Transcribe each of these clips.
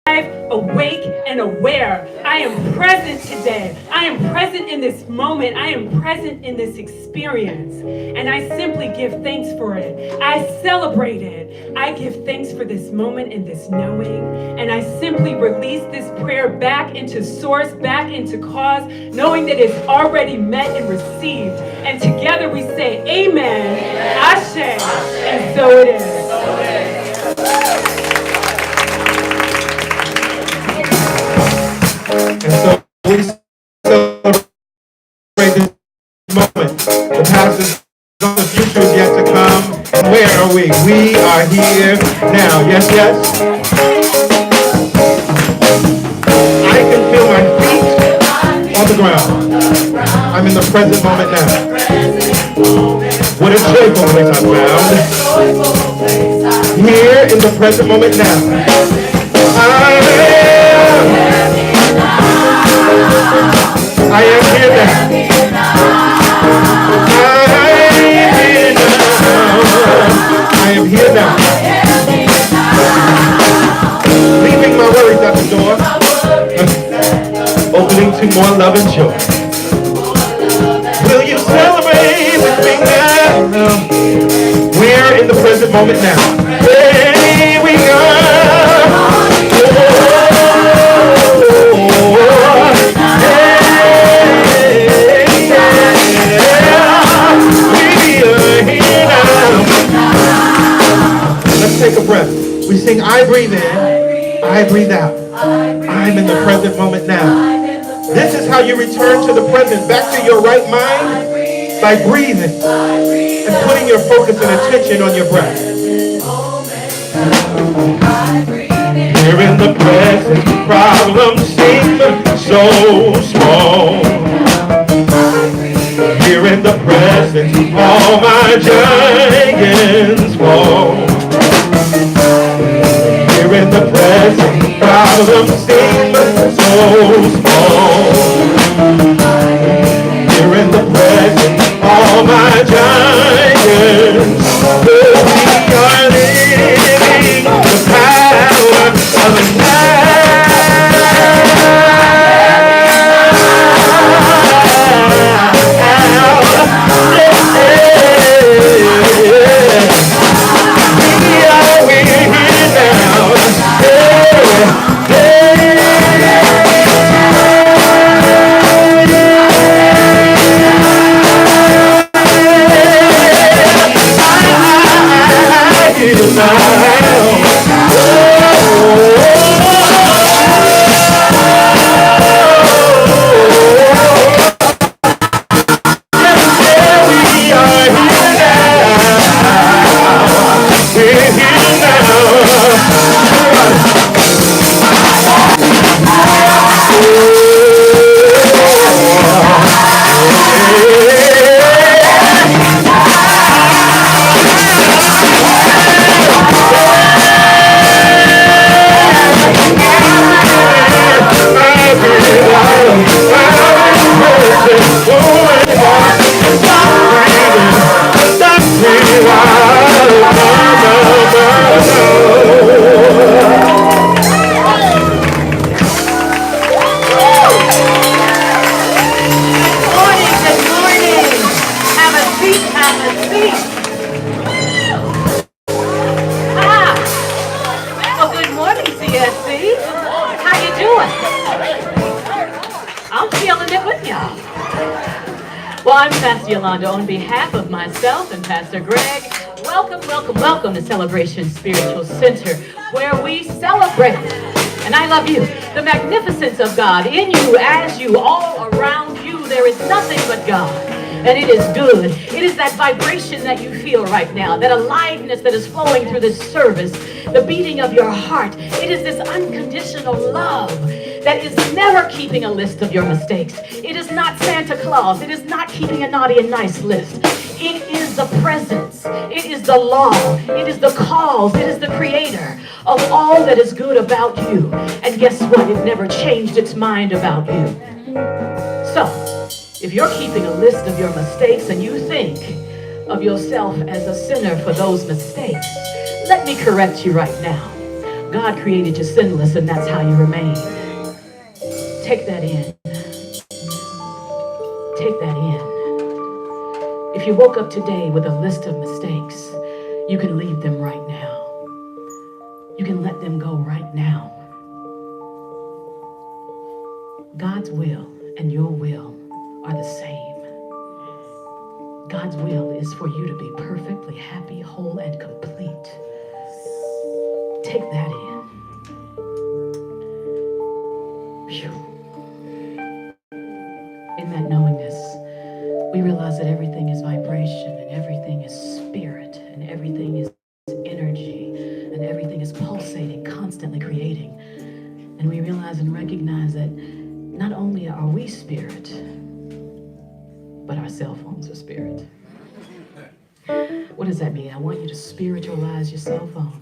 awake and aware. I am present today. I am present in this moment. I am present in this experience. And I simply give thanks for it. I celebrate it. I give thanks for this moment and this knowing. And I simply release this prayer back into source, back into cause, knowing that it's already met and received. And together we say, Amen, Ashe, and so it is. And so we celebrate this moment. The past is gone, the future is yet to come. And where are we? We are here now. Yes, yes. I can feel my feet on the ground. I'm in the present moment now. What a joyful place I found. Here in the present moment now. I am here now. I am here now. Leaving my worries at the door. Opening to more love and joy. Will you celebrate with me now? We're in the present moment now. Here we are. Let's take a breath. We sing, I breathe in, I breathe out. I'm in the present moment now. This is how you return to the present, back to your right mind, by breathing and putting your focus and attention on your breath. Here in the present, problems seem so small. Here in the present, all my giants fall. Here in the present, problems seem so small. Here in the present, all my giants. We are living the power of now. On behalf of myself and Pastor Greg, welcome to Celebration Spiritual Center, where we celebrate, and I love you, the magnificence of God in you, as you, all around you. There is nothing but God, and it is good. It is that vibration that you feel right now, that aliveness that is flowing through this service, the beating of your heart. It is this unconditional love that is never keeping a list of your mistakes. It is not Santa Claus. It is not keeping a naughty and nice list. It is the presence. It is the law. It is the cause. It is the creator of all that is good about you. And guess what? It never changed its mind about you. So, if you're keeping a list of your mistakes and you think of yourself as a sinner for those mistakes, let me correct you right now. God created you sinless, and that's how you remain. Take that in. Take that in. If you woke up today with a list of mistakes, you can leave them right now. You can let them go right now. God's will and your will are the same. God's will is for you to be perfectly happy, whole, and complete. Take that in. Phew. In that knowingness, we realize that everything is vibration, and everything is spirit, and everything is energy, and everything is pulsating, constantly creating. And we realize and recognize that not only are we spirit, but our cell phones are spirit. What does that mean? I want you to spiritualize your cell phone.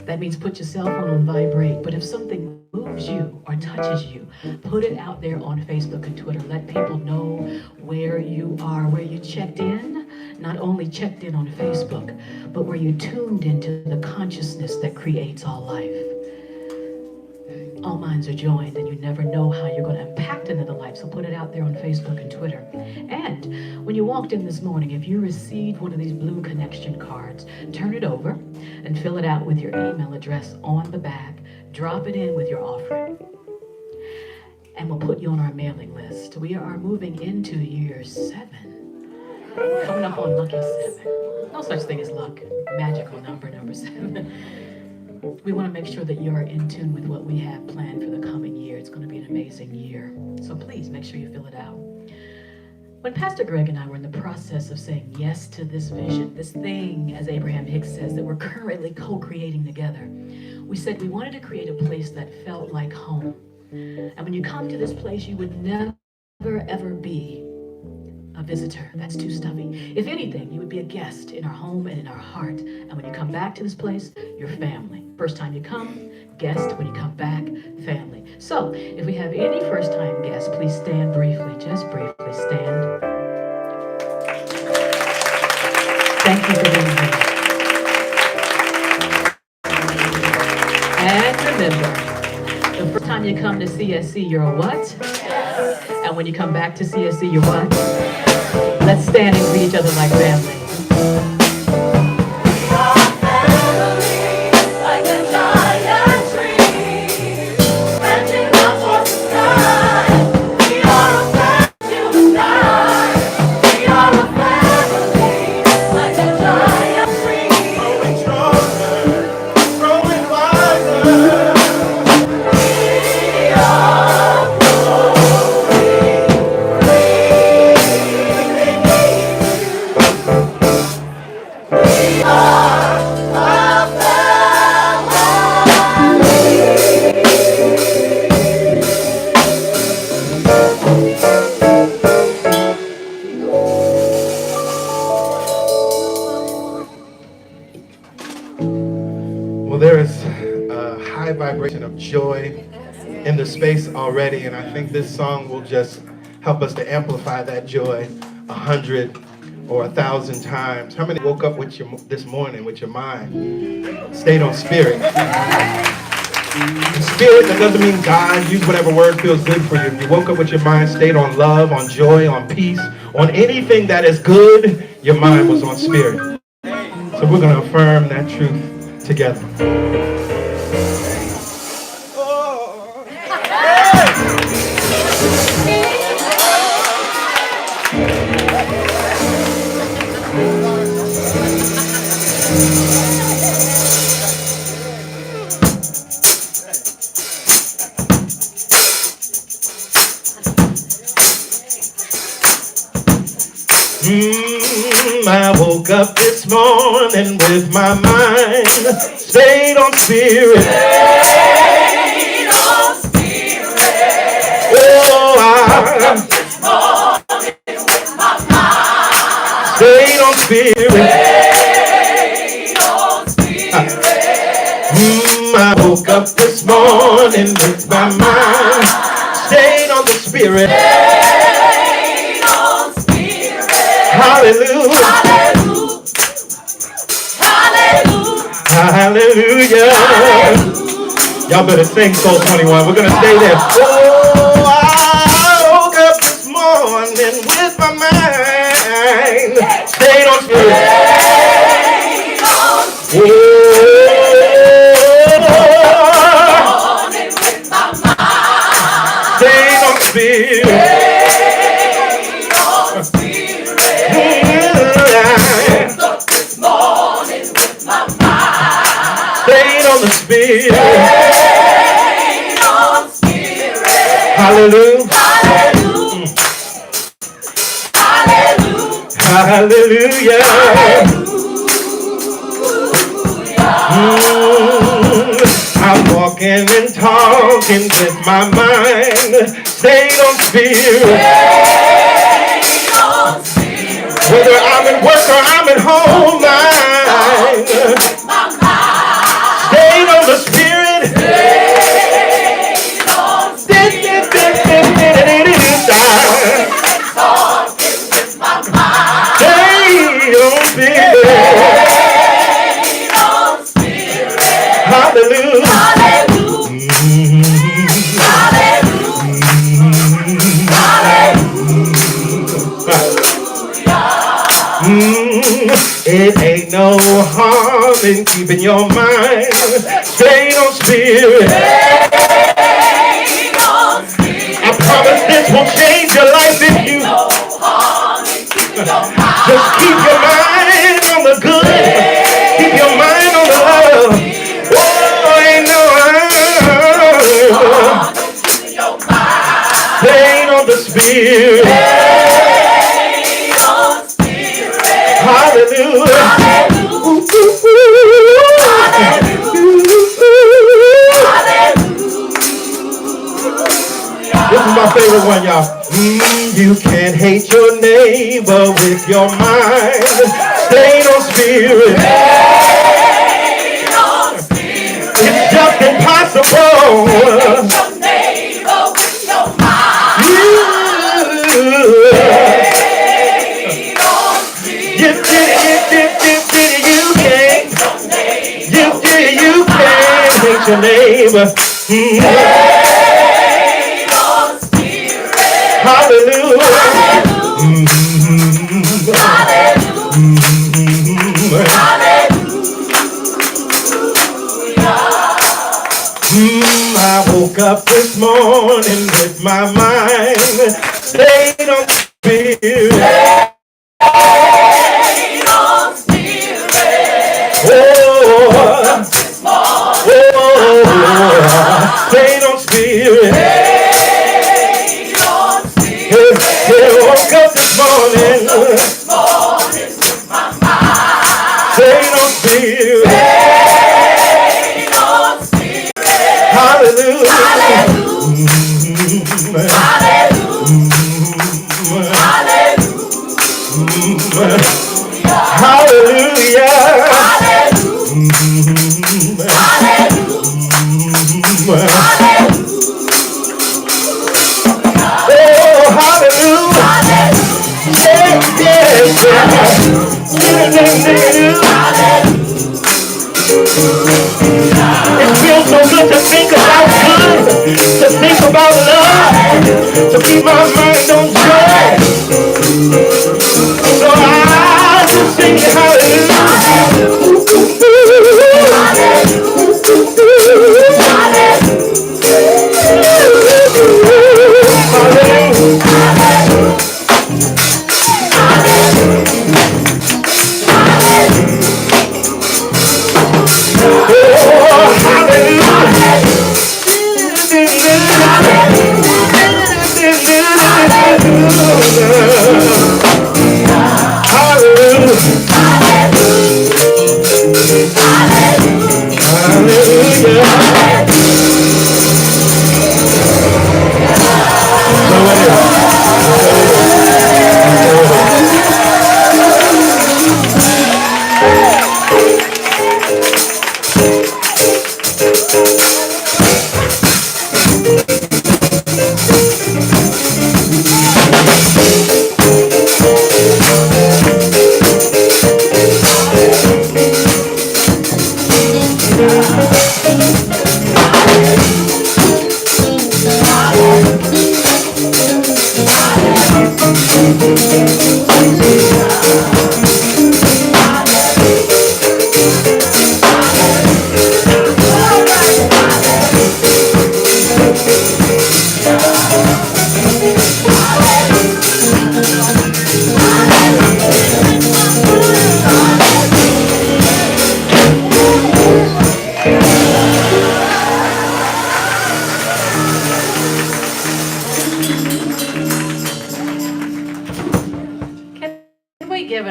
That means put your cell phone on vibrate. But if something moves you or touches you, put it out there on Facebook and Twitter. Let people know where you are, where you checked in. Not only checked in on Facebook, but where you tuned into the consciousness that creates all life. All minds are joined, and you never know how you're going to impact another life. So put it out there on Facebook and Twitter. And when you walked in this morning, if you received one of these blue connection cards, turn it over and fill it out with your email address on the back. Drop it in with your offering. And we'll put you on our mailing list. We are moving into year 7. Coming up on lucky 7. No such thing as luck. Magical number 7. We want to make sure that you're in tune with what we have planned for the coming year. It's going to be an amazing year. So please make sure you fill it out. When Pastor Greg and I were in the process of saying yes to this vision, this thing, as Abraham Hicks says, that we're currently co-creating together, we said we wanted to create a place that felt like home. And when you come to this place, you would never, ever be a visitor. That's too stuffy. If anything, you would be a guest in our home and in our heart. And when you come back to this place, you're family. First time you come, guest. When you come back, family. So, if we have any first-time guests, please stand briefly. Just briefly stand. Thank you for being here. And remember, the first time you come to CSC, you're a what? And when you come back to CSC, you're what? Let's stand and greet each other like family. Joy in the space already, and I think this song will just help us to amplify that joy 100 or 1,000 times. How many woke up with this morning with your mind stayed on spirit? And spirit, that doesn't mean God. Use whatever word feels good for you. If you woke up with your mind stayed on love, on joy, on peace, on anything that is good, your mind was on spirit. So we're going to affirm that truth together. I woke up this morning with my mind stayed on spirit. Stayed on spirit. Oh, I woke up this morning with my mind stayed on spirit. Stayed on spirit. I woke up this morning with my mind stayed on the spirit. Hallelujah. Hallelujah. Hallelujah. Y'all better sing Soul 21. We're going to stay there. Oh, I woke up this morning with my mind stayed on spirit. Stayed on spirit. Stayed on the spirit. Hallelujah. Hallelujah. I'm walking and talking with my mind. Stayed on spirit. Whether I'm at work or I'm at home, mind. Stayed on the spirit. Stayed on spirit. Hallelujah. It ain't no harm in keeping your mind stayed on spirit. I promise this will change your life if you just keep your mind on the good, keep your mind on the love. Oh, ain't no harm stayed on the spirit. Hallelujah. This is my favorite one, y'all. You can't hate your neighbor with your mind. Stayed on spirit. It's just impossible. You can't hate your neighbor. Hallelujah. I woke up this morning with my mind stayed on spirit. Stayed on spirit. Woke up this morning. Stayed on spirit. Hallelujah. Hallelujah. It feels so good to think about good, to think about love, to keep my mind on joy. So I just sing hallelujah.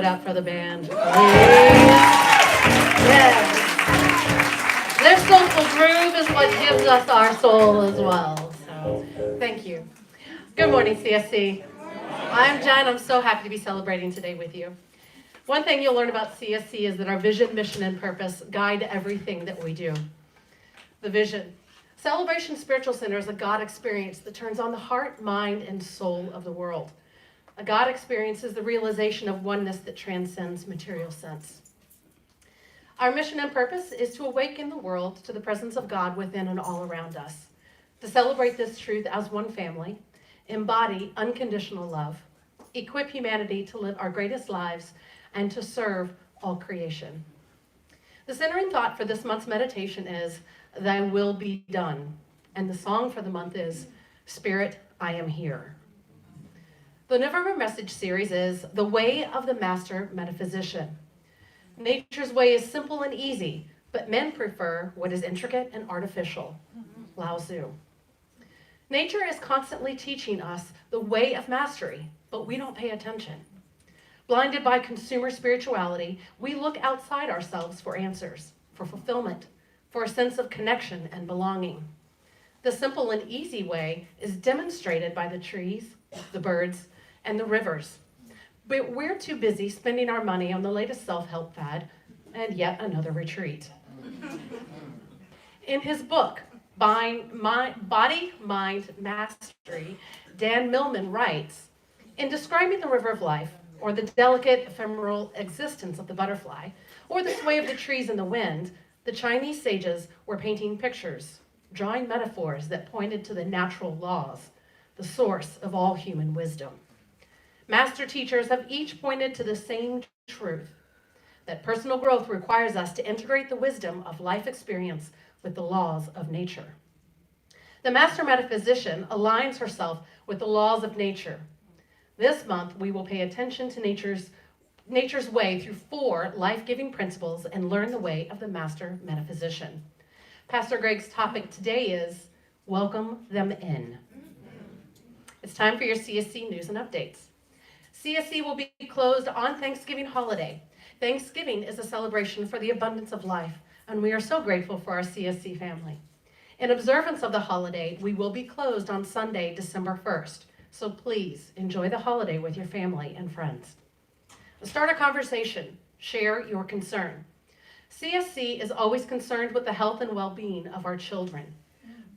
it up for the band, please. Yes. Their soulful groove is what gives us our soul as well. So, thank you. Good morning, CSC. I'm Jen. I'm so happy to be celebrating today with you. One thing you'll learn about CSC is that our vision, mission, and purpose guide everything that we do. The vision. Celebration Spiritual Center is a God experience that turns on the heart, mind, and soul of the world. A God experience is the realization of oneness that transcends material sense. Our mission and purpose is to awaken the world to the presence of God within and all around us, to celebrate this truth as one family, embody unconditional love, equip humanity to live our greatest lives, and to serve all creation. The centering thought for this month's meditation is, Thy will be done. And the song for the month is, Spirit, I am here. The November message series is The Way of the Master Metaphysician. Nature's way is simple and easy, but men prefer what is intricate and artificial. Lao Tzu. Nature is constantly teaching us the way of mastery, but we don't pay attention. Blinded by consumer spirituality, we look outside ourselves for answers, for fulfillment, for a sense of connection and belonging. The simple and easy way is demonstrated by the trees, the birds, and the rivers. But we're too busy spending our money on the latest self-help fad and yet another retreat. In his book, Body, Mind, Mastery, Dan Millman writes, in describing the river of life, or the delicate ephemeral existence of the butterfly, or the sway of the trees in the wind, the Chinese sages were painting pictures, drawing metaphors that pointed to the natural laws, the source of all human wisdom. Master teachers have each pointed to the same truth, that personal growth requires us to integrate the wisdom of life experience with the laws of nature. The master metaphysician aligns herself with the laws of nature. This month, we will pay attention to nature's way through 4 life-giving principles and learn the way of the master metaphysician. Pastor Greg's topic today is Welcome Them In. It's time for your CSC news and updates. CSC will be closed on Thanksgiving holiday. Thanksgiving is a celebration for the abundance of life, and we are so grateful for our CSC family. In observance of the holiday, we will be closed on Sunday, December 1st, so please enjoy the holiday with your family and friends. Start a conversation. Share your concern. CSC is always concerned with the health and well-being of our children.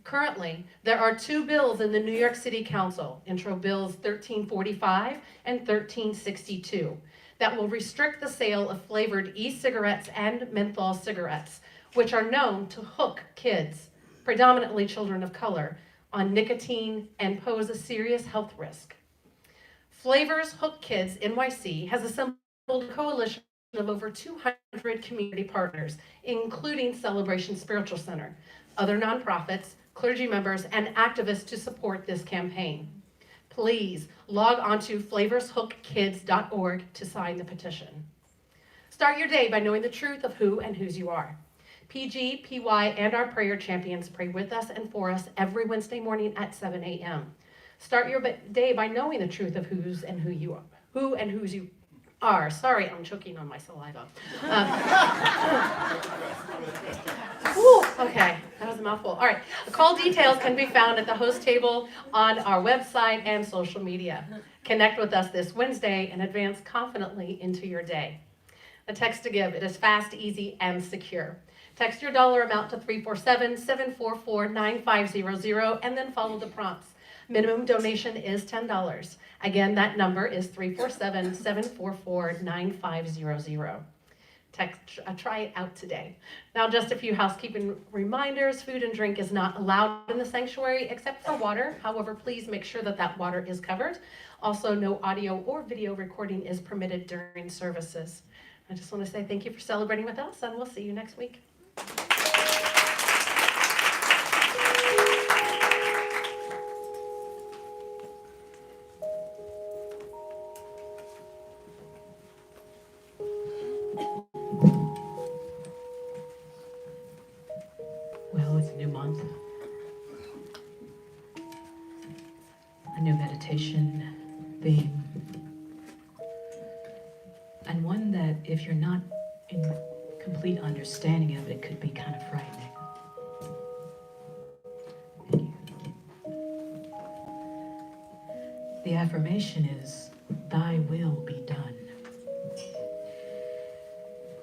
Currently, there are 2 bills in the New York City Council, Intro Bills 1345 and 1362, that will restrict the sale of flavored e-cigarettes and menthol cigarettes, which are known to hook kids, predominantly children of color, on nicotine and pose a serious health risk. Flavors Hook Kids NYC has assembled a coalition of over 200 community partners, including Celebration Spiritual Center, other nonprofits, clergy members, and activists to support this campaign. Please log on to flavorshookkids.org to sign the petition. Start your day by knowing the truth of who and whose you are. PG, PY, and our prayer champions pray with us and for us every Wednesday morning at 7 a.m. Start your day by knowing the truth of who and whose you are. Sorry, I'm choking on my saliva. Okay, that was a mouthful. All right, the call details can be found at the host table on our website and social media. Connect with us this Wednesday and advance confidently into your day. A text to give. It is fast, easy, and secure. Text your dollar amount to 347-744-9500 and then follow the prompts. Minimum donation is $10. Again, that number is 347-744-9500. Try it out today. Now, just a few housekeeping reminders. Food and drink is not allowed in the sanctuary except for water. However, please make sure that that water is covered. Also, no audio or video recording is permitted during services. I just want to say thank you for celebrating with us, and we'll see you next week. Well, it's a new month, a new meditation theme, a if you're not in complete understanding of it, it could be kind of frightening. Thank you. The affirmation is, thy will be done.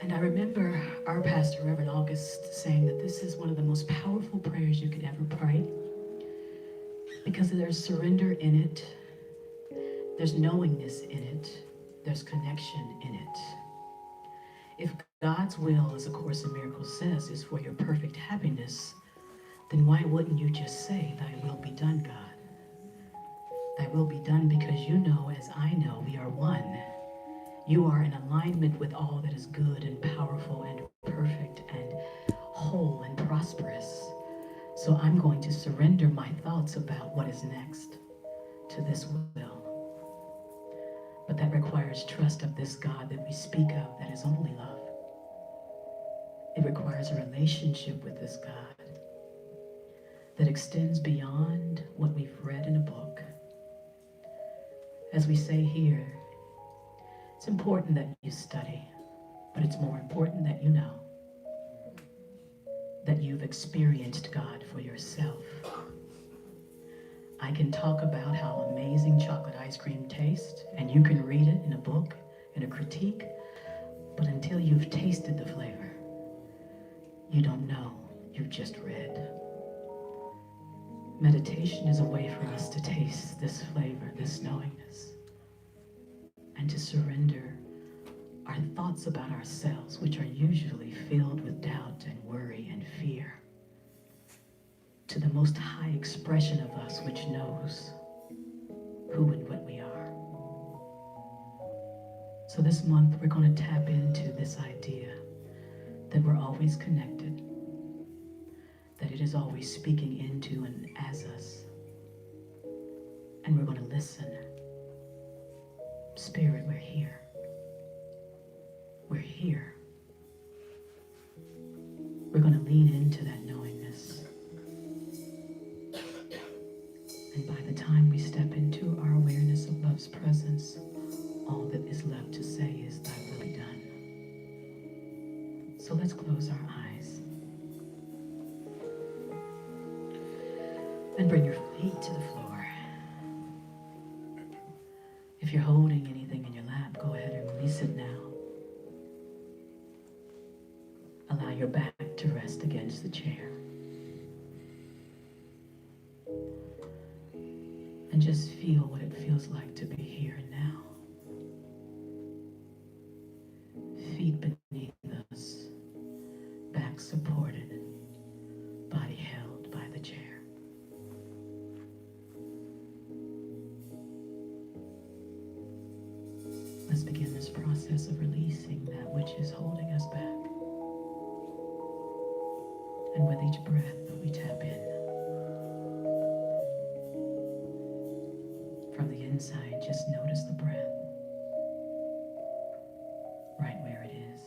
And I remember our pastor, Reverend August, saying that this is one of the most powerful prayers you could ever pray, because there's surrender in it, there's knowingness in it, there's connection in it. If God's will, as A Course in Miracles says, is for your perfect happiness, then why wouldn't you just say, thy will be done, God? Thy will be done, because you know, as I know, we are one. You are in alignment with all that is good and powerful and perfect and whole and prosperous. So I'm going to surrender my thoughts about what is next to this will. But that requires trust of this God that we speak of, that is only love. It requires a relationship with this God that extends beyond what we've read in a book. As we say here, it's important that you study, but it's more important that you know, that you've experienced God for yourself. I can talk about how amazing chocolate ice cream tastes, and you can read it in a book, in a critique, but until you've tasted the flavor, you don't know, you've just read. Meditation is a way for us to taste this flavor, this knowingness, and to surrender our thoughts about ourselves, which are usually filled with doubt and worry and fear, to the most high expression of us, which knows who and what we are. So this month, we're going to tap into this idea that we're always connected, that it is always speaking into and as us. And we're going to listen. Spirit, we're here. We're here. We're going to lean into that knowingness. And by the time we step into our awareness of love's presence, all that is left to say is, thy will be done. So let's close our eyes and bring your feet to the floor. If you're holding anything in your lap, go ahead and release it now. Allow your back to rest against the chair. And just feel what it feels like to be here and now. Feet beneath us, back supported, body held by the chair. Let's begin this process of releasing that which is holding us back. And with each breath, we tap in. From the inside, just notice the breath. Right where it is.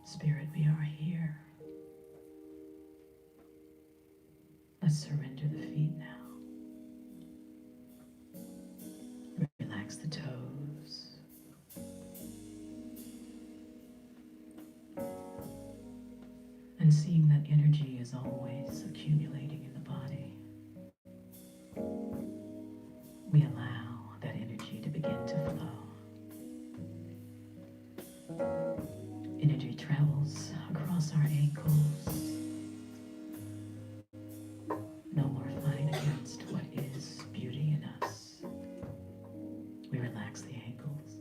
Spirit, we are here. Let's surrender the feet now. Relax the toes. And seeing that energy is always accumulating in the body, we allow that energy to begin to flow. Energy travels across our ankles. No more fighting against what is beauty in us. We relax the ankles.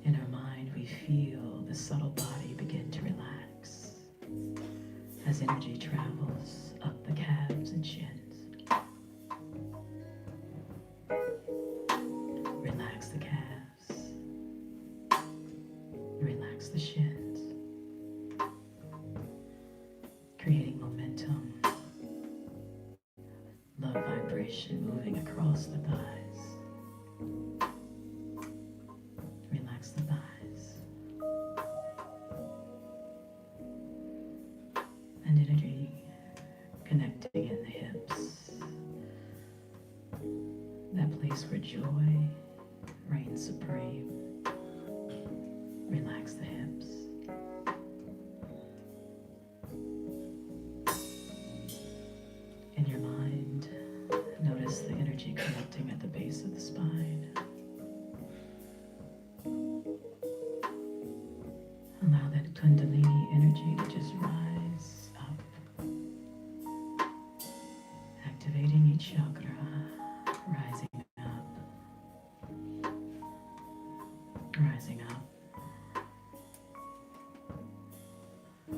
In our mind, we feel the subtle body begin to relax as energy travels up the calves and shins. Relax the calves. Relax the shins. Creating momentum. Love vibration moving across the thighs. Relax the thighs. And energy connecting in the hips. place where joy reigns supreme. Relax the hips. In your mind, notice the energy connecting at the base of the spine. Allow that Kundalini energy to just rise up, activating each chakra, rising up,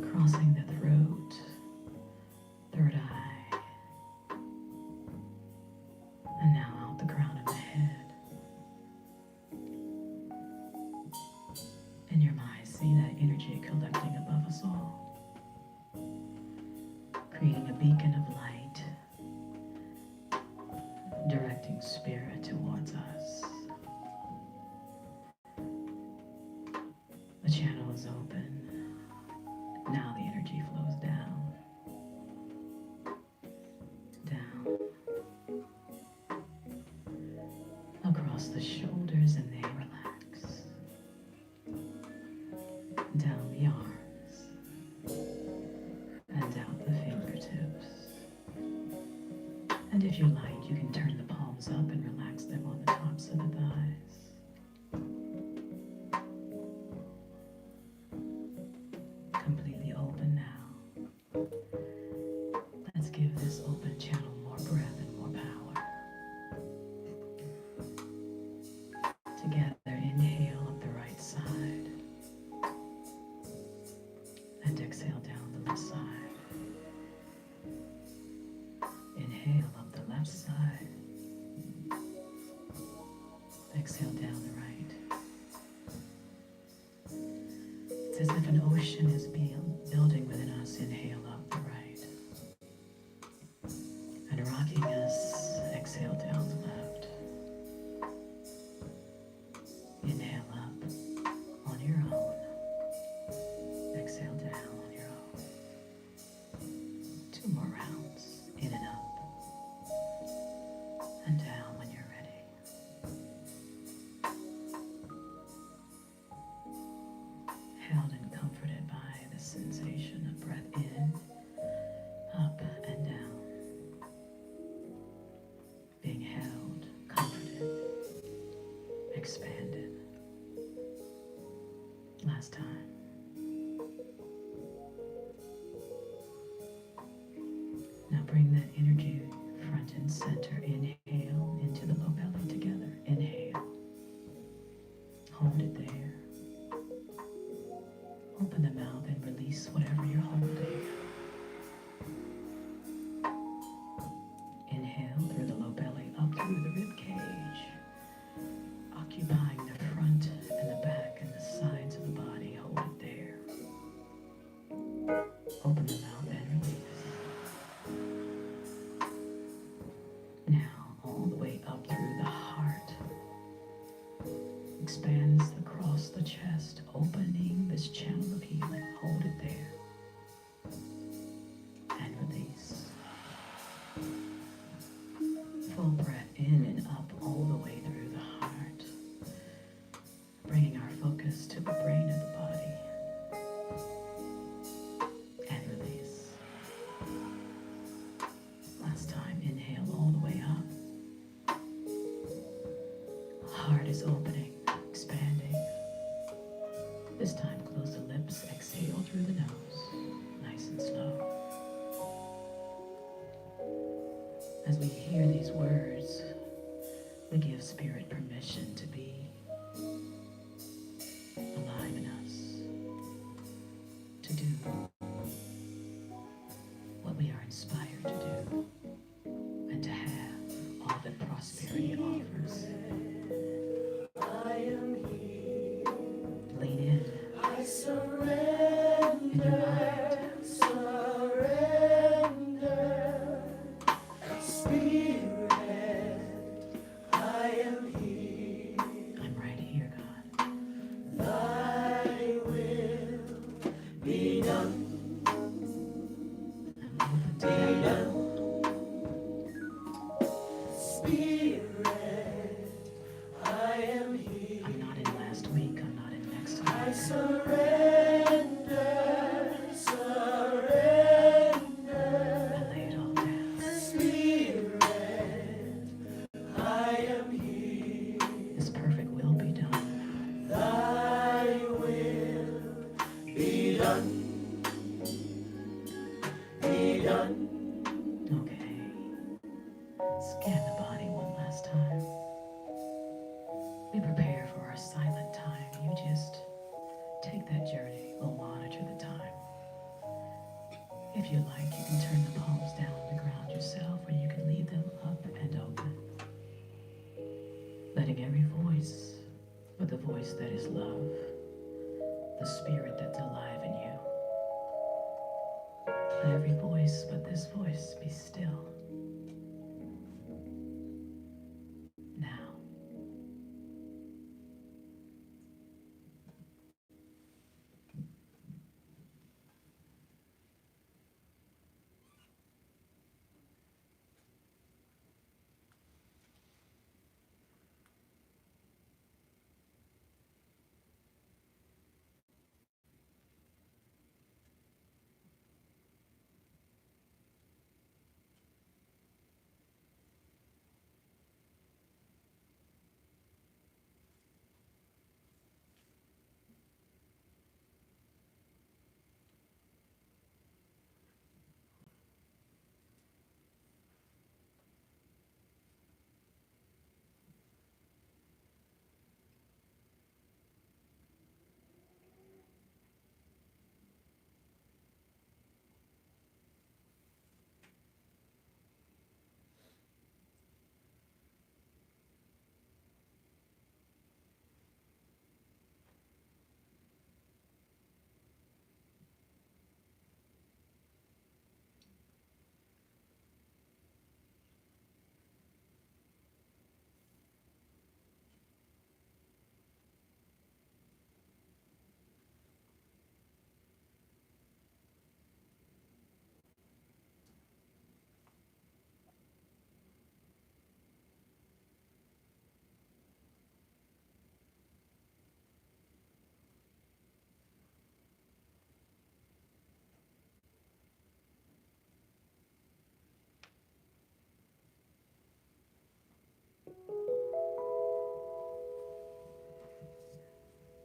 crossing the throat, third eye, and now out the crown of the head. In your mind, see that energy collecting above us all, creating a beacon of light, directing spirit towards us. The channel is open. Now the energy flows down, across the shoulders, and they relax, down the arms, and out the fingertips. And if you like, you can turn the palms up and relax them on the tops of the thighs. Completely open now. Let's give this open channel more breath and more power. Together, inhale up the right side and exhale down the left side. Inhale up the left side. Exhale down the right. It's as if an ocean is building within us. Inhale up the right. And rocking us, exhale down the left. Inhale up on your own. Exhale down on your own. 2 more rounds. In and up. And down when you're ready. Held and comforted by the sensation of breath in, up and down. Being held, comforted, expanded. Last time. Now bring that energy front and center. Inhale into the low belly together. Inhale. Hold it there. Open the mouth and release whatever you're holding. Inhale through the low belly, up through the rib cage, occupying the front and the back and the sides of the body. Hold it there. Open the mouth and release. Now, all the way up through the heart. Expands across the chest, opening this channel of healing. Hold it there. And release. Full breath in and up all the way through the heart. Bringing our focus to the brain of the body. And release. Last time, inhale all the way up. Heart is opening, expanding. This time, close the lips, exhale through the nose, nice and slow. As we hear these words, we give spirit permission to be alive in us, to do what we are inspired to do, and to have all that prosperity offers. Lean in. I surrender. In your mind. Surrender. Spirit, I am here. I'm right here, God. Thy will be done. I'm open to that. Spirit. Okay. Scan the body one last time. We prepare for our silent time. You just take that journey. We'll monitor the time. If you like, you can turn the palms down to ground yourself, or you can leave them up and open. Letting every voice, but the voice that is love, the spirit that's alive in you. Let every voice, but this voice, be still. Now.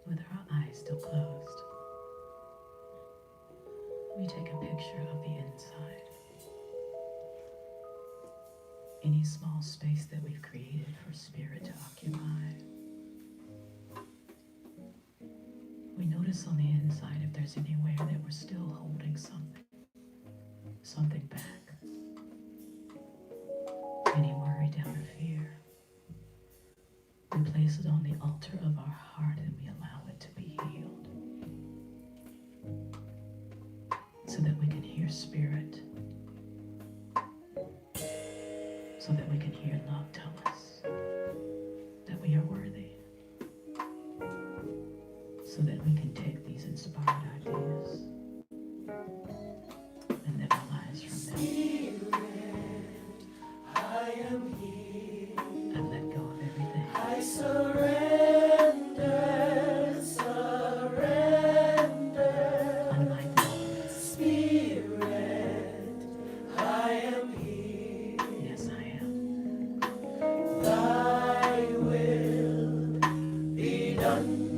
With our eyes still closed, we take a picture of the inside. Any small space that we've created for spirit to occupy. We notice on the inside if there's anywhere that we're still holding something back. Any worry, doubt, or fear. We place it on the altar of our heart and we allow it to be healed. So that we can hear spirit. So that we can hear love tell us that we are worthy. So that we can take these inspired ideas and live our lives from them. I am here. I've let go of everything. I surrender, surrender. Unlike Spirit, I am here. yes, I am. Thy will be done.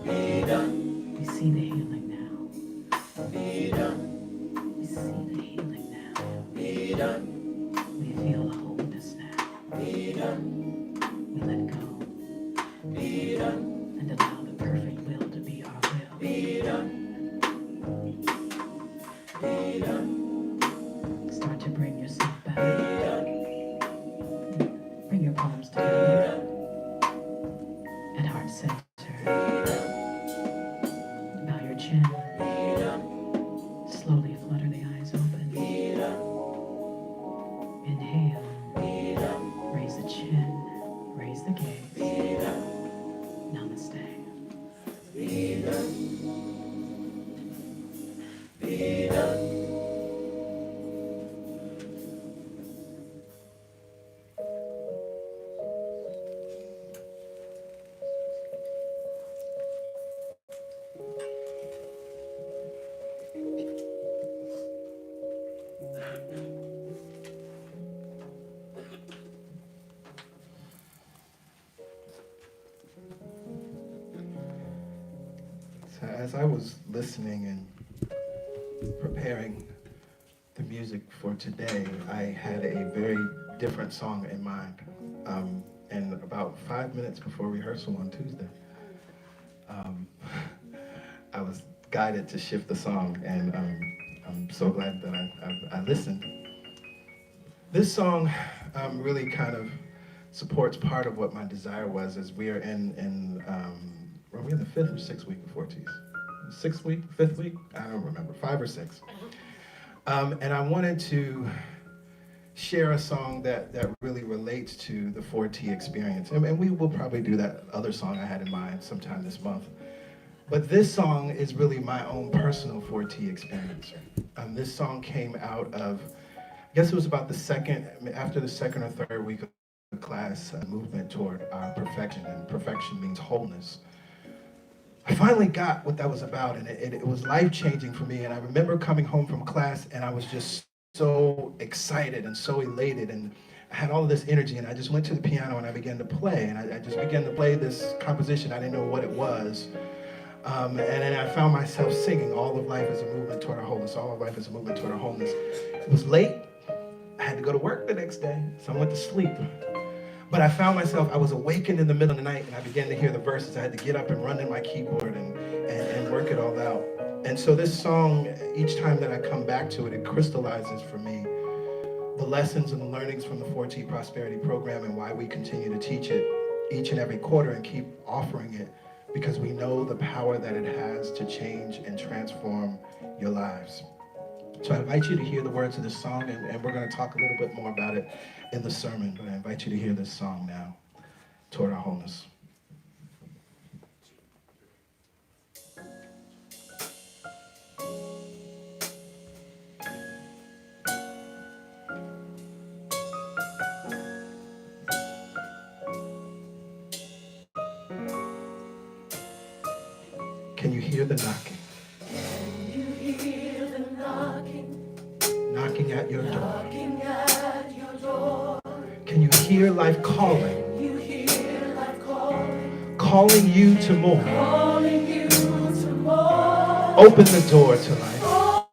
Be done. We see the healing now. Be done. We see the healing now. Be done. We feel the wholeness now. Be done. We let go Be done. and allow the perfect will to be our will. Be done. Be done. Start to bring yourself Be back. done. Bring your palms Be together done. at heart center. Be done. Bow your chin. Be done. Slowly flutter the eyes open. Be done. Inhale. Be done. Raise the chin. Raise the gaze. Be done. Namaste. Be done. Be done. I was listening and preparing the music for today, I had a very different song in mind. And about 5 minutes before rehearsal on Tuesday, I was guided to shift the song, and I'm so glad that I listened. This song really kind of supports part of what my desire was, as we are are we in the 5th or 6th week of 4Ts? 6th week, 5th week? I don't remember, 5 or 6. And I wanted to share a song that really relates to the 4T experience. And we will probably do that other song I had in mind sometime this month. But this song is really my own personal 4T experience. This song came out of, I guess it was about after the second or third week of the class, a movement toward our perfection, and perfection means wholeness. I finally got what that was about, and it was life-changing for me. And I remember coming home from class, and I was just so excited and so elated, and I had all of this energy, and I just went to the piano and I began to play, and I just began to play this composition. I didn't know what it was. And then I found myself singing, all of life is a movement toward our wholeness, all of life is a movement toward our wholeness. It was late. I had to go to work the next day, so I went to sleep. But I found myself, I was awakened in the middle of the night, and I began to hear the verses. I had to get up and run to my keyboard and work it all out. And so this song, each time that I come back to it, it crystallizes for me the lessons and the learnings from the 4T Prosperity Program, and why we continue to teach it each and every quarter and keep offering it, because we know the power that it has to change and transform your lives. So I invite you to hear the words of this song, and we're going to talk a little bit more about it in the sermon, but I invite you to hear this song now, Toward Our Wholeness. Can you hear the knocking? Can you hear the knocking? Knocking at your door. Knocking at your door. Can you hear life calling? You hear life calling. Calling you to more. Calling you to more. Open the door to life.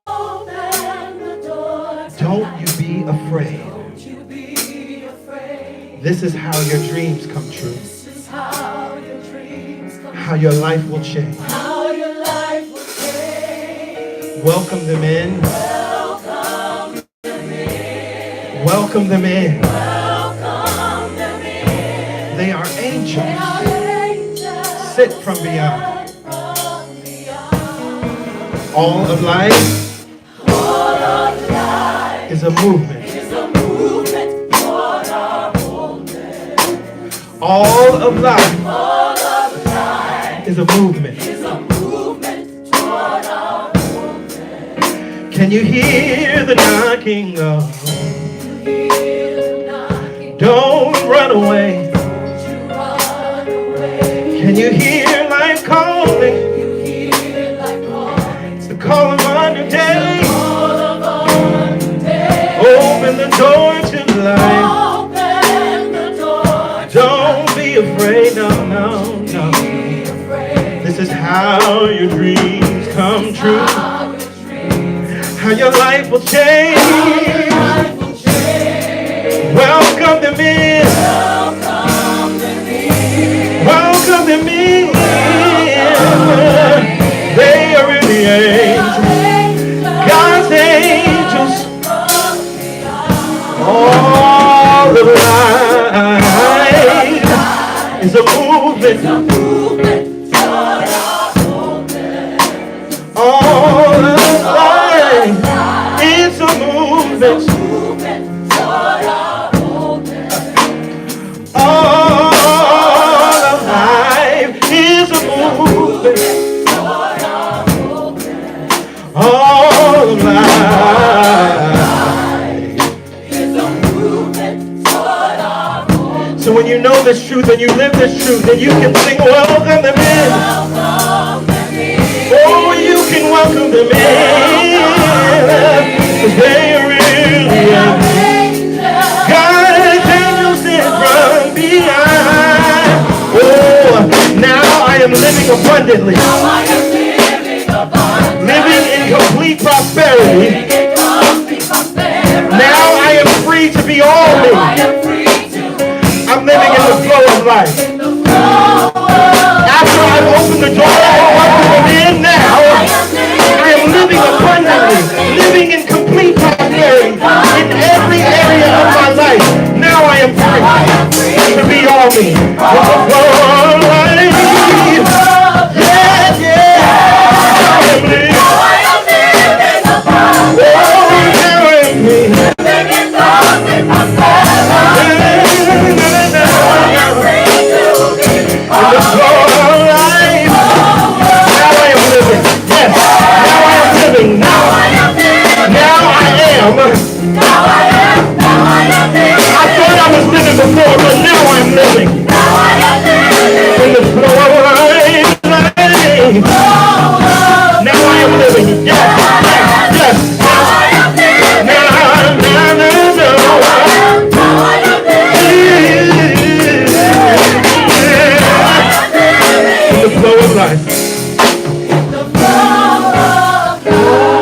Open the door to Don't life. you be afraid. Don't you be afraid. This is how your dreams come true. This is how your dreams come How your life will change. How your life will change. Welcome them in. Welcome them in. Welcome them in. Welcome them in. They are They angels. are angels Sit from beyond. sent from beyond. All of life All of life is a movement. is a movement toward our wholeness. All of life All of life is a movement. is a movement toward our wholeness. Can you hear the knocking? Oh, You hear the knocking. don't run away. Don't you run away. Can you hear life calling? You hear like calling. It's the calling on your day. All of our day. Open the door to life. Open the door. Don't be afraid, no, no, no. Be afraid. This is how your dreams come true. How your dreams, How your life will change. life will change. Welcome them in. Welcome them in. Welcome them in. They are in the angels. God's angels. All of life is a movement. Movement toward our wholeness. All of life is a movement. Movement toward our wholeness. All of life is a movement. Toward our wholeness. All of life. Is a movement toward our wholeness. So when you know this truth and you live this truth, then you can sing welcome them in. Welcome them in. Oh, you can welcome them in. 'Cause they are really God's angels sent from beyond. Oh, now I am living abundantly. Now I am living the flow of life. After I've opened the door, I'm in now. I am living abundantly, living in complete prosperity in every area of my life. Now I am free to be all me. With the flow of life. Yeah, yeah. I am living. Before, but now I'm living in the flow of life. Now I am living. Yes, yes, yes. Now. In the flow of life.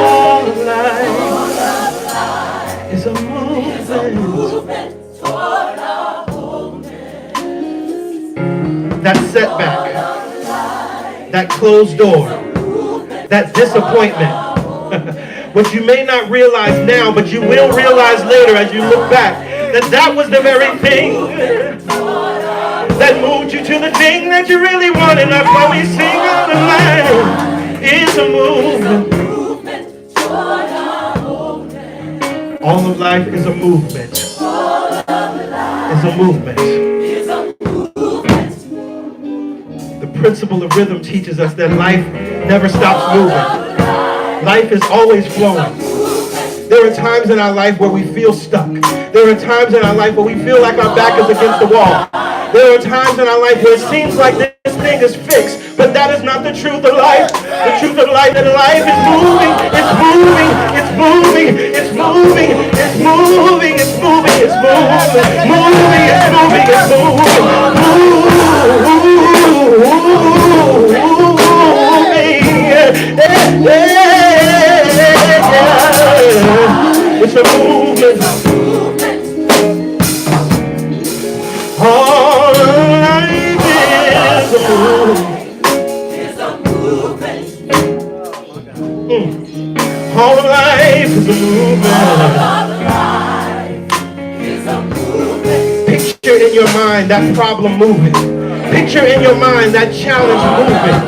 All of life is a movement. That setback, that closed door, that disappointment, what you may not realize now, but you will realize later as you look back, that was the very thing that moved you to the thing that you really wanted. That's why we sing all of life is a movement. All of life is a movement. It's a movement. The principle of rhythm teaches us that life never stops moving. Life is always flowing. There are times in our life where we feel stuck. There are times in our life where we feel like our back is against the wall. There are times in our life where it seems like this thing is fixed, but that is not the truth of life. The truth of life is life is moving, it's moving, it's moving, it's moving, it's moving, it's moving, it's moving, moving, it's moving, it's moving. It's a movement. All life is a movement. All life is a movement. Picture in your mind that problem moving. Picture in your mind that challenge moving.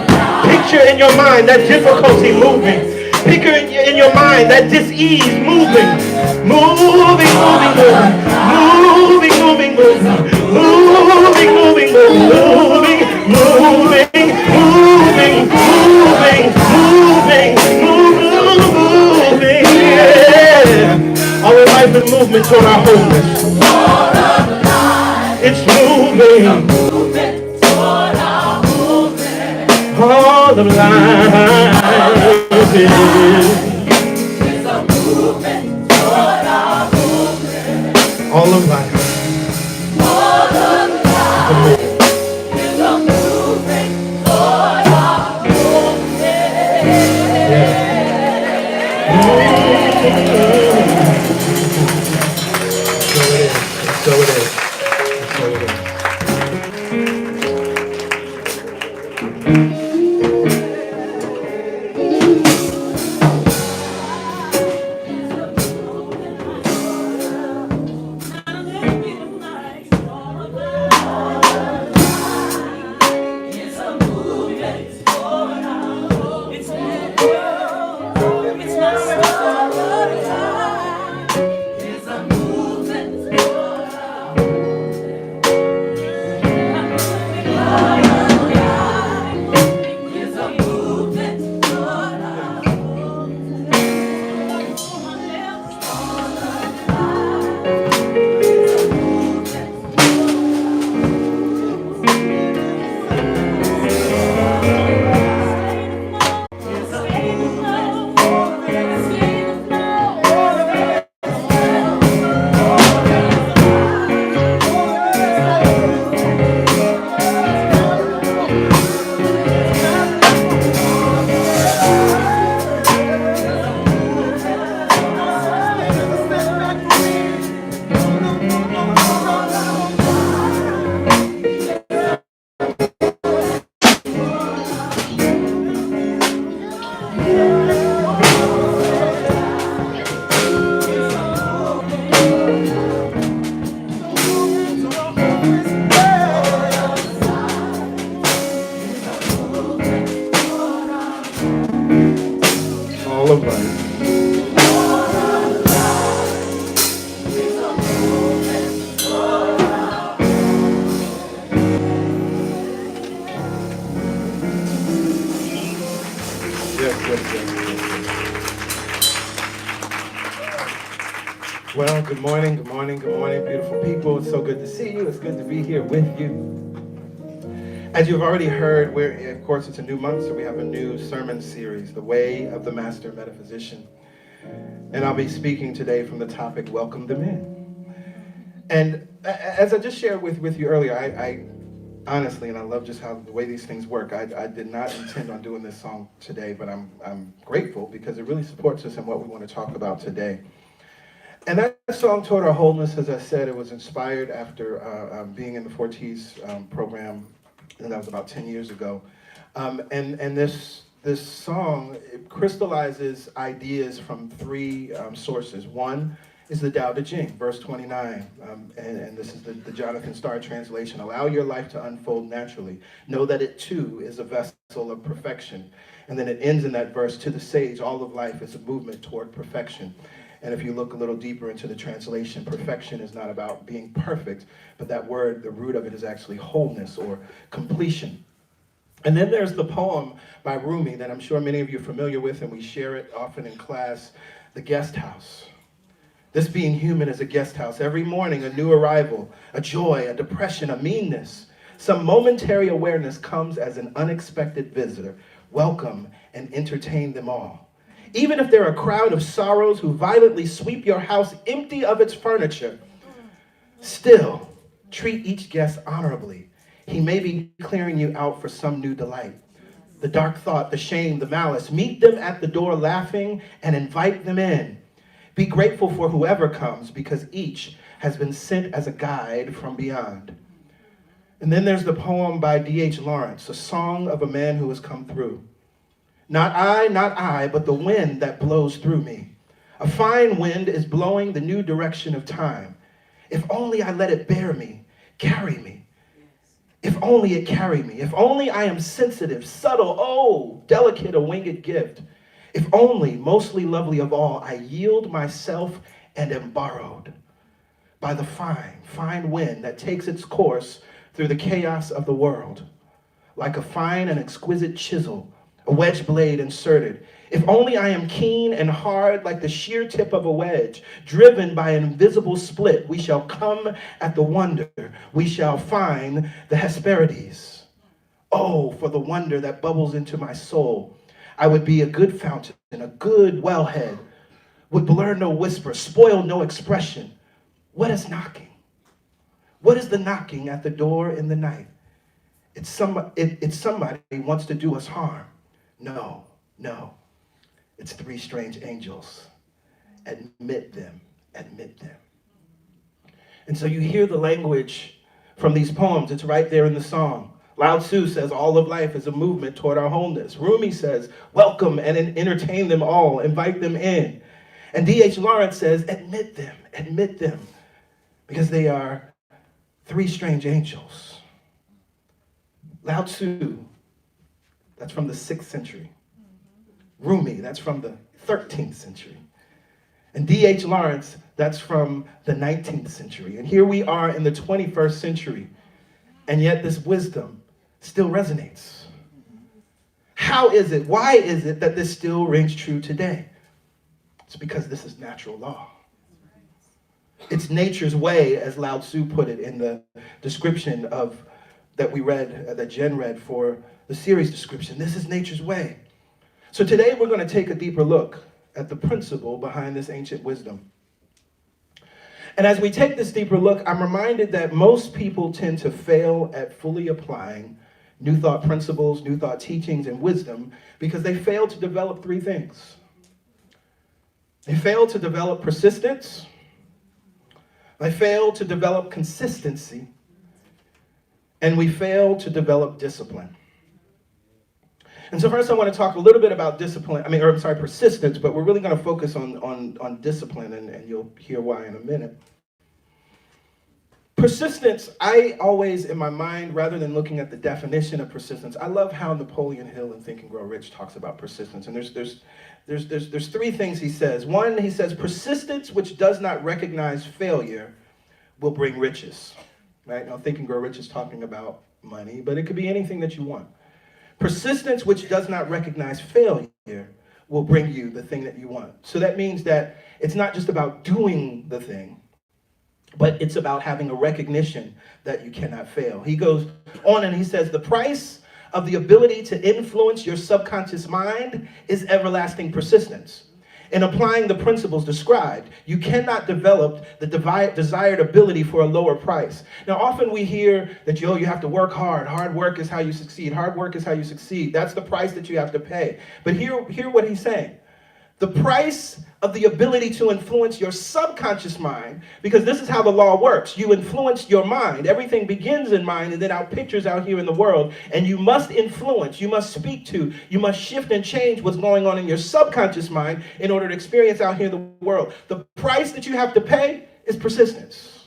Picture in your mind that difficulty moving. Picture in your mind that dis-ease moving. Moving, moving, moving. Moving, moving, moving. Moving, moving, moving. Moving, moving, moving, moving, moving, moving. Yeah. Our life is movement toward our wholeness. It's moving. All of life is a movement toward our movement. All of life. All of life is a movement toward our movement. Yeah. So it is. So it is. of life. Yes. Well, good morning, beautiful people. It's so good to see you. It's good to be here with you. As you've already heard, of course, it's a new month, so we have a new sermon series, The Way of the Master Metaphysician. And I'll be speaking today from the topic, Welcome them in. And as I just shared with you earlier, I honestly, and I love just how the way these things work, I did not intend on doing this song today, but I'm grateful because it really supports us in what we want to talk about today. And that song, Toward Our Wholeness, as I said, it was inspired after being in the 4Ts program, and that was about 10 years ago. And this song, it crystallizes ideas from three sources. One is the Tao Te Ching, verse 29, and this is the Jonathan Starr translation. Allow your life to unfold naturally. Know that it too is a vessel of perfection. And then it ends in that verse, to the sage, all of life is a movement toward perfection. And if you look a little deeper into the translation, perfection is not about being perfect, but that word, the root of it is actually wholeness or completion. And then there's the poem by Rumi that I'm sure many of you are familiar with, and we share it often in class, The Guest House. This being human is a guest house. Every morning, a new arrival, a joy, a depression, a meanness. Some momentary awareness comes as an unexpected visitor. Welcome and entertain them all. Even if they're a crowd of sorrows who violently sweep your house empty of its furniture, still treat each guest honorably. He may be clearing you out for some new delight. The dark thought, the shame, the malice, meet them at the door laughing and invite them in. Be grateful for whoever comes because each has been sent as a guide from beyond. And then there's the poem by D.H. Lawrence, a song of a man who has come through. Not I, but the wind that blows through me. A fine wind is blowing the new direction of time. If only I let it bear me, carry me. If only it carry me. If only I am sensitive, subtle, oh, delicate, a winged gift. If only, mostly lovely of all, I yield myself and am borrowed by the fine wind that takes its course through the chaos of the world. Like a fine and exquisite chisel, a wedge blade inserted. If only I am keen and hard like the sheer tip of a wedge, driven by an invisible split, we shall come at the wonder. We shall find the Hesperides. Oh, for the wonder that bubbles into my soul. I would be a good fountain, a good wellhead, would blur no whisper, spoil no expression. What is knocking? What is the knocking at the door in the night? It's somebody who wants to do us harm. No. It's three strange angels. Admit them. And so you hear the language from these poems. It's right there in the song. Lao Tzu says all of life is a movement toward our wholeness. Rumi says, welcome and entertain them all, invite them in. And D.H. Lawrence says, admit them, because they are three strange angels. Lao Tzu, that's from the 6th century. Rumi, that's from the 13th century. And D.H. Lawrence, that's from the 19th century. And here we are in the 21st century, and yet this wisdom still resonates. How is it, why is it that this still rings true today? It's because this is natural law. It's nature's way, as Lao Tzu put it in the description that we read, that Jen read for the series description. This is nature's way. So today we're going to take a deeper look at the principle behind this ancient wisdom. And as we take this deeper look, I'm reminded that most people tend to fail at fully applying new thought principles, new thought teachings, and wisdom because they fail to develop three things. They fail to develop persistence, they fail to develop consistency, and we fail to develop discipline. And so first I want to talk a little bit about persistence, but we're really going to focus on discipline, and you'll hear why in a minute. Persistence, I always, in my mind, rather than looking at the definition of persistence, I love how Napoleon Hill in Think and Grow Rich talks about persistence. And there's three things he says. One, he says, persistence which does not recognize failure will bring riches. Right? Now, Think and Grow Rich is talking about money, but it could be anything that you want. Persistence which does not recognize failure will bring you the thing that you want. So that means that it's not just about doing the thing, but it's about having a recognition that you cannot fail. He goes on and he says, the price of the ability to influence your subconscious mind is everlasting persistence. In applying the principles described, you cannot develop the desired ability for a lower price. Now, often we hear that, you have to work hard. Hard work is how you succeed. Hard work is how you succeed. That's the price that you have to pay. But hear what he's saying. The price of the ability to influence your subconscious mind, because this is how the law works. You influence your mind. Everything begins in mind and then out pictures out here in the world. And you must influence, you must speak to, you must shift and change what's going on in your subconscious mind in order to experience out here in the world. The price that you have to pay is persistence.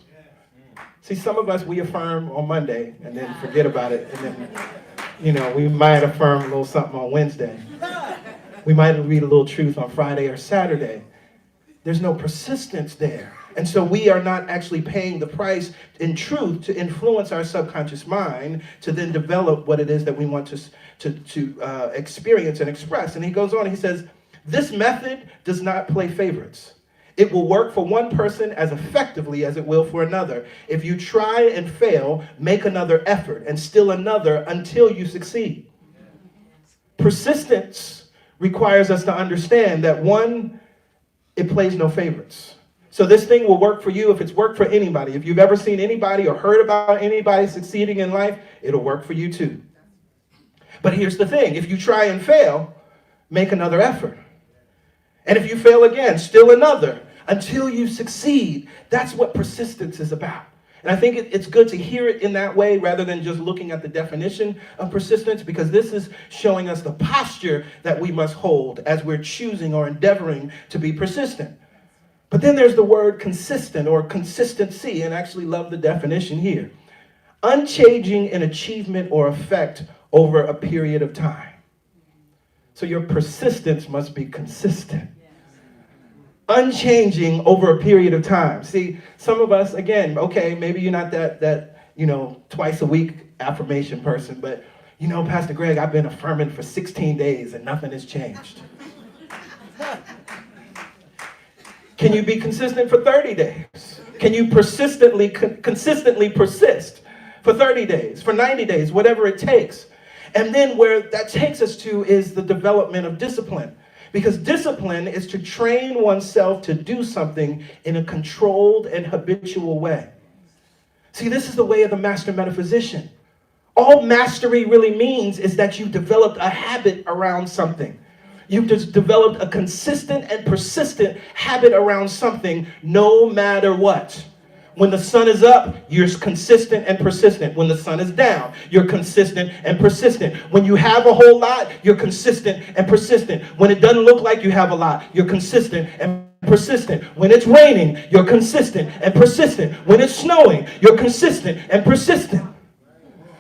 See, some of us, we affirm on Monday and then forget about it. And then, we might affirm a little something on Wednesday. We might read a little truth on Friday or Saturday. There's no persistence there. And so we are not actually paying the price in truth to influence our subconscious mind to then develop what it is that we want to experience and express. And he goes on, he says, this method does not play favorites. It will work for one person as effectively as it will for another. If you try and fail, make another effort and still another until you succeed. Persistence requires us to understand that, one, it plays no favorites. So this thing will work for you if it's worked for anybody. If you've ever seen anybody or heard about anybody succeeding in life, it'll work for you too. But here's the thing. If you try and fail, make another effort. And if you fail again, still another until you succeed. That's what persistence is about. And I think it's good to hear it in that way rather than just looking at the definition of persistence, because this is showing us the posture that we must hold as we're choosing or endeavoring to be persistent. But then there's the word consistent or consistency, and I actually love the definition here. Unchanging in achievement or effect over a period of time. So your persistence must be consistent. Unchanging over a period of time. See, some of us, again, okay, maybe you're not that twice a week affirmation person, but Pastor Greg, I've been affirming for 16 days and nothing has changed. Can you be consistent for 30 days? Can you consistently persist for 30 days, for 90 days, whatever it takes? And then where that takes us to is the development of discipline. Because discipline is to train oneself to do something in a controlled and habitual way. See, this is the way of the master metaphysician. All mastery really means is that you've developed a habit around something. You've just developed a consistent and persistent habit around something no matter what. When the sun is up, you're consistent and persistent. When the sun is down, you're consistent and persistent. When you have a whole lot, you're consistent and persistent. When it doesn't look like you have a lot, you're consistent and persistent. When it's raining, you're consistent and persistent. When it's snowing, you're consistent and persistent.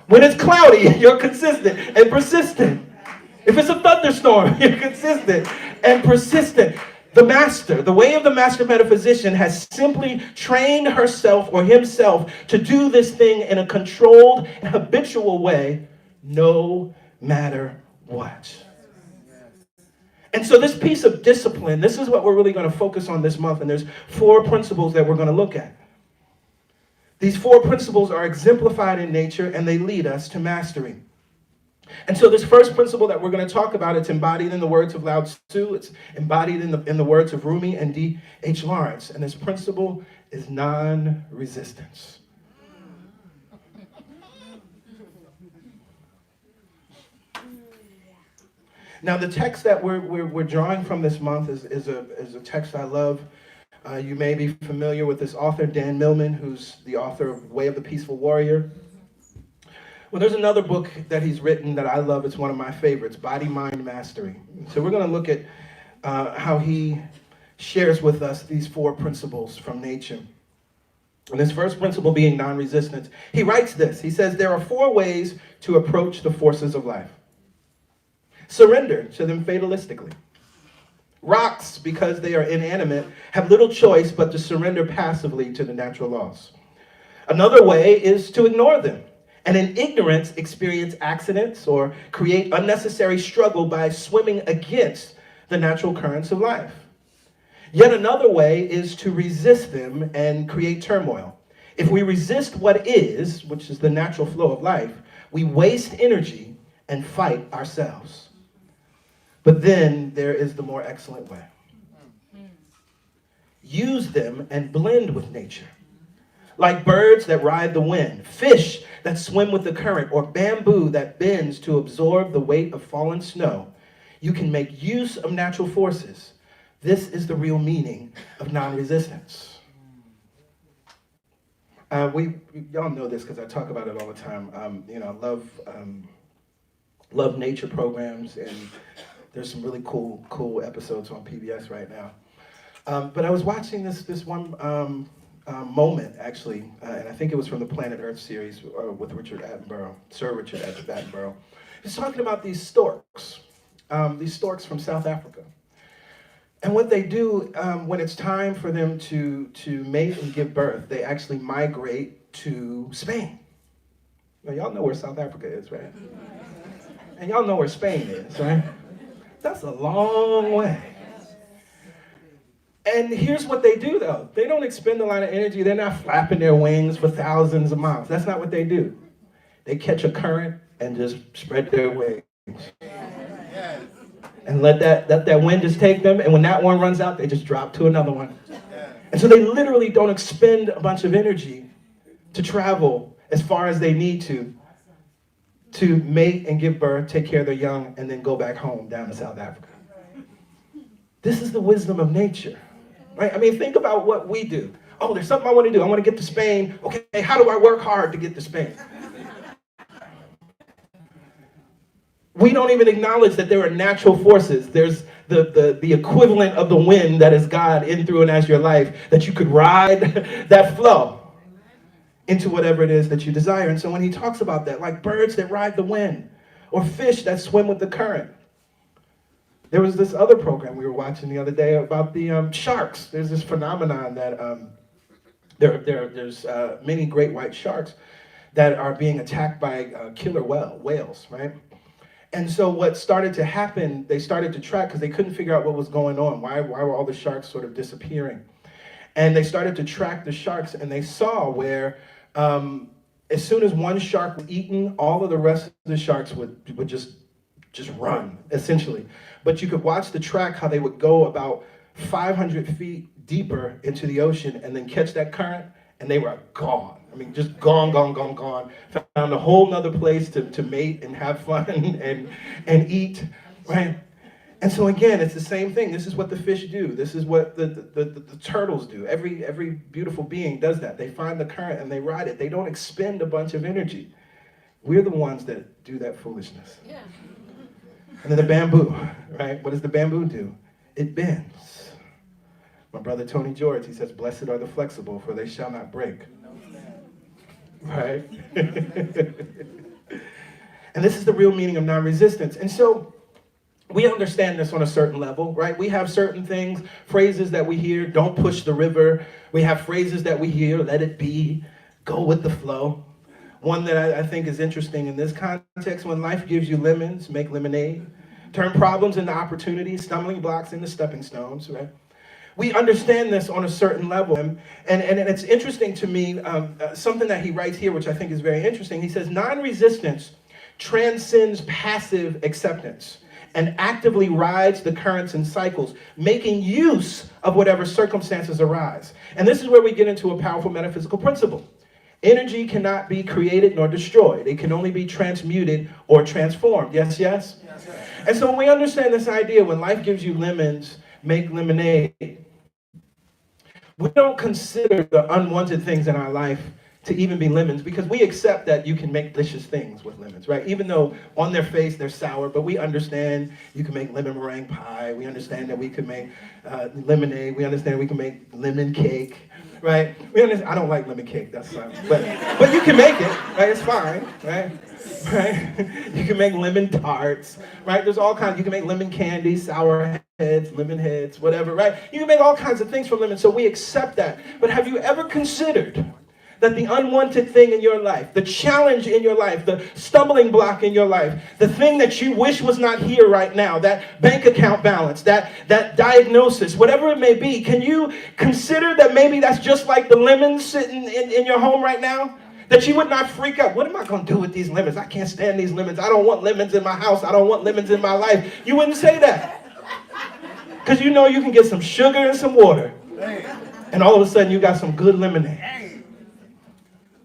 When it's cloudy, you're consistent and persistent. If it's a thunderstorm, you're consistent and persistent. The way of the master metaphysician has simply trained herself or himself to do this thing in a controlled and habitual way, no matter what. And so this piece of discipline, this is what we're really going to focus on this month. And there's 4 principles that we're going to look at. These 4 principles are exemplified in nature and they lead us to mastery. And so this first principle that we're going to talk about, it's embodied in the words of Lao Tzu. It's embodied in the words of Rumi and D.H. Lawrence. And this principle is non-resistance. Now, the text that we're drawing from this month is a text I love. You may be familiar with this author, Dan Millman, who's the author of Way of the Peaceful Warrior. Well, there's another book that he's written that I love. It's one of my favorites, Body, Mind, Mastery. So we're going to look at how he shares with us these 4 principles from nature. And this first principle being non-resistance, he writes this. He says, there are 4 ways to approach the forces of life. Surrender to them fatalistically. Rocks, because they are inanimate, have little choice but to surrender passively to the natural laws. Another way is to ignore them, and in ignorance experience accidents or create unnecessary struggle by swimming against the natural currents of life. Yet another way is to resist them and create turmoil. If we resist what is, which is the natural flow of life, we waste energy and fight ourselves. But then there is the more excellent way. Use them and blend with nature. Like birds that ride the wind, fish that swim with the current, or bamboo that bends to absorb the weight of fallen snow, you can make use of natural forces. This is the real meaning of non-resistance. Y'all know this because I talk about it all the time. Love nature programs, and there's some really cool episodes on PBS right now. But I was watching this one moment, actually, and I think it was from the Planet Earth series with Sir Richard Attenborough. He's talking about these storks from South Africa. And what they do when it's time for them to mate and give birth, they actually migrate to Spain. Now, y'all know where South Africa is, right? And y'all know where Spain is, right? That's a long way. And here's what they do, though. They don't expend a lot of energy. They're not flapping their wings for thousands of miles. That's not what they do. They catch a current and just spread their wings. And let that wind just take them. And when that one runs out, they just drop to another one. And so they literally don't expend a bunch of energy to travel as far as they need to mate and give birth, take care of their young, and then go back home down to South Africa. This is the wisdom of nature, right? I mean, think about what we do. Oh, there's something I want to do. I want to get to Spain. Okay, how do I work hard to get to Spain? We don't even acknowledge that there are natural forces. There's the equivalent of the wind that is God in, through, and as your life, that you could ride that flow into whatever it is that you desire. And so when he talks about that, like birds that ride the wind, or fish that swim with the current. There was this other program we were watching the other day about the sharks. There's this phenomenon that there's many great white sharks that are being attacked by killer whales, right? And so what started to happen, they started to track, because they couldn't figure out what was going on. Why were all the sharks sort of disappearing? And they started to track the sharks, and they saw where as soon as one shark was eaten, all of the rest of the sharks would just run, essentially. But you could watch the track, how they would go about 500 feet deeper into the ocean and then catch that current, and they were gone. I mean, just gone. Found a whole nother place to mate and have fun and eat, right? And so again, it's the same thing. This is what the fish do. This is what the turtles do. Every beautiful being does that. They find the current and they ride it. They don't expend a bunch of energy. We're the ones that do that foolishness. Yeah. And then the bamboo, right? What does the bamboo do? It bends. My brother Tony George, he says, "Blessed are the flexible, for they shall not break." Right? And this is the real meaning of non-resistance. And so we understand this on a certain level, right? We have certain things, phrases that we hear, don't push the river. We have phrases that we hear, let it be, go with the flow. One that I think is interesting in this context: when life gives you lemons, make lemonade. Turn problems into opportunities, stumbling blocks into stepping stones, right? We understand this on a certain level. And it's interesting to me, something that he writes here, which I think is very interesting. He says, non-resistance transcends passive acceptance and actively rides the currents and cycles, making use of whatever circumstances arise. And this is where we get into a powerful metaphysical principle. Energy cannot be created nor destroyed. It can only be transmuted or transformed. Yes, yes? Yes. And so when we understand this idea, when life gives you lemons, make lemonade, we don't consider the unwanted things in our life to even be lemons, because we accept that you can make delicious things with lemons, right? Even though on their face they're sour, but we understand you can make lemon meringue pie. We understand that we can make lemonade. We understand we can make lemon cake, right? We understand. I don't like lemon cake, that's fine. But you can make it, right? It's fine, right? Right? You can make lemon tarts, right? There's all kinds. You can make lemon candy, sour heads, lemon heads, whatever, right? You can make all kinds of things from lemon, so we accept that. But have you ever considered that the unwanted thing in your life, the challenge in your life, the stumbling block in your life, the thing that you wish was not here right now, that bank account balance, that diagnosis, whatever it may be, can you consider that maybe that's just like the lemons sitting in your home right now? That you would not freak out. What am I going to do with these lemons? I can't stand these lemons. I don't want lemons in my house. I don't want lemons in my life. You wouldn't say that. Because you know you can get some sugar and some water. And all of a sudden you got some good lemonade.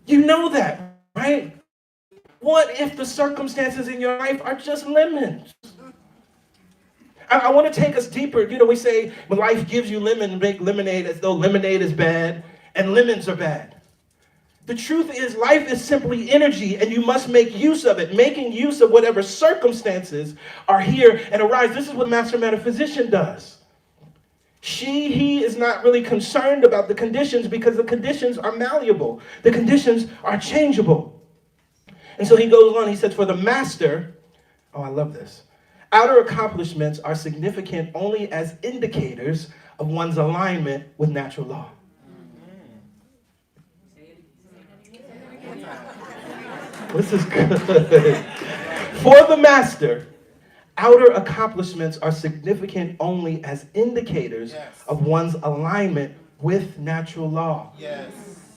You know that, right? What if the circumstances in your life are just lemons? I want to take us deeper. You know, we say when life gives you lemon, make lemonade as though lemonade is bad and lemons are bad. The truth is, life is simply energy, and you must make use of it, making use of whatever circumstances are here and arise. This is what Master Metaphysician does. He is not really concerned about the conditions, because the conditions are malleable. The conditions are changeable. And so he goes on, he says, for the master, oh, I love this, outer accomplishments are significant only as indicators of one's alignment with natural law. This is good. For the master, outer accomplishments are significant only as indicators of one's alignment with natural law. Yes.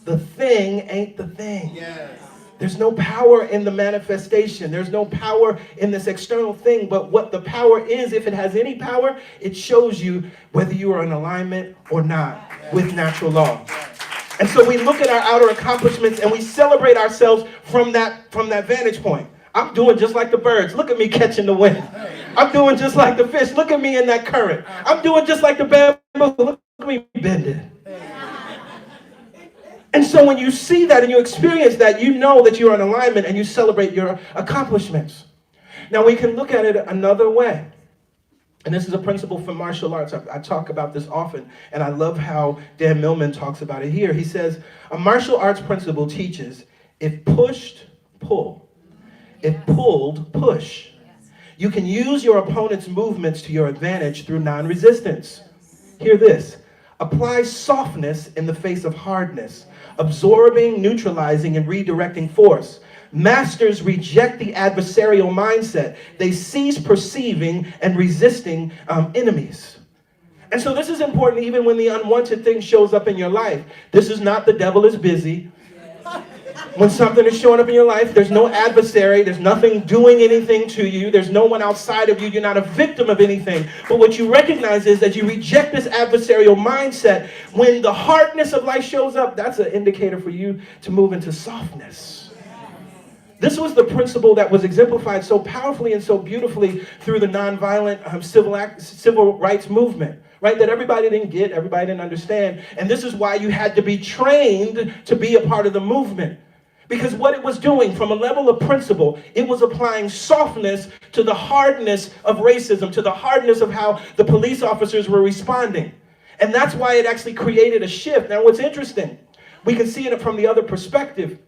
The thing ain't the thing. Yes. There's no power in the manifestation. There's no power in this external thing. But what the power is, if it has any power, it shows you whether you are in alignment or not with natural law. And so we look at our outer accomplishments and we celebrate ourselves from that vantage point. I'm doing just like the birds. Look at me catching the wind. I'm doing just like the fish. Look at me in that current. I'm doing just like the bamboo. Look at me bending. And so when you see that and you experience that, you know that you're in alignment and you celebrate your accomplishments. Now we can look at it another way. And this is a principle from martial arts. I talk about this often, and I love how Dan Millman talks about it here. He says, a martial arts principle teaches, if pushed, pull. If pulled, push. You can use your opponent's movements to your advantage through non-resistance. Hear this. Apply softness in the face of hardness, absorbing, neutralizing, and redirecting force. Masters reject the adversarial mindset. They cease perceiving and resisting enemies. And so this is important even when the unwanted thing shows up in your life. This is not the devil is busy. When something is showing up in your life, there's no adversary. There's nothing doing anything to you. There's no one outside of you. You're not a victim of anything. But what you recognize is that you reject this adversarial mindset. When the hardness of life shows up, that's an indicator for you to move into softness. This was the principle that was exemplified so powerfully and so beautifully through the nonviolent civil rights movement, right? That everybody didn't get, everybody didn't understand. And this is why you had to be trained to be a part of the movement. Because what it was doing from a level of principle, it was applying softness to the hardness of racism, to the hardness of how the police officers were responding. And that's why it actually created a shift. Now, what's interesting, we can see it from the other perspective.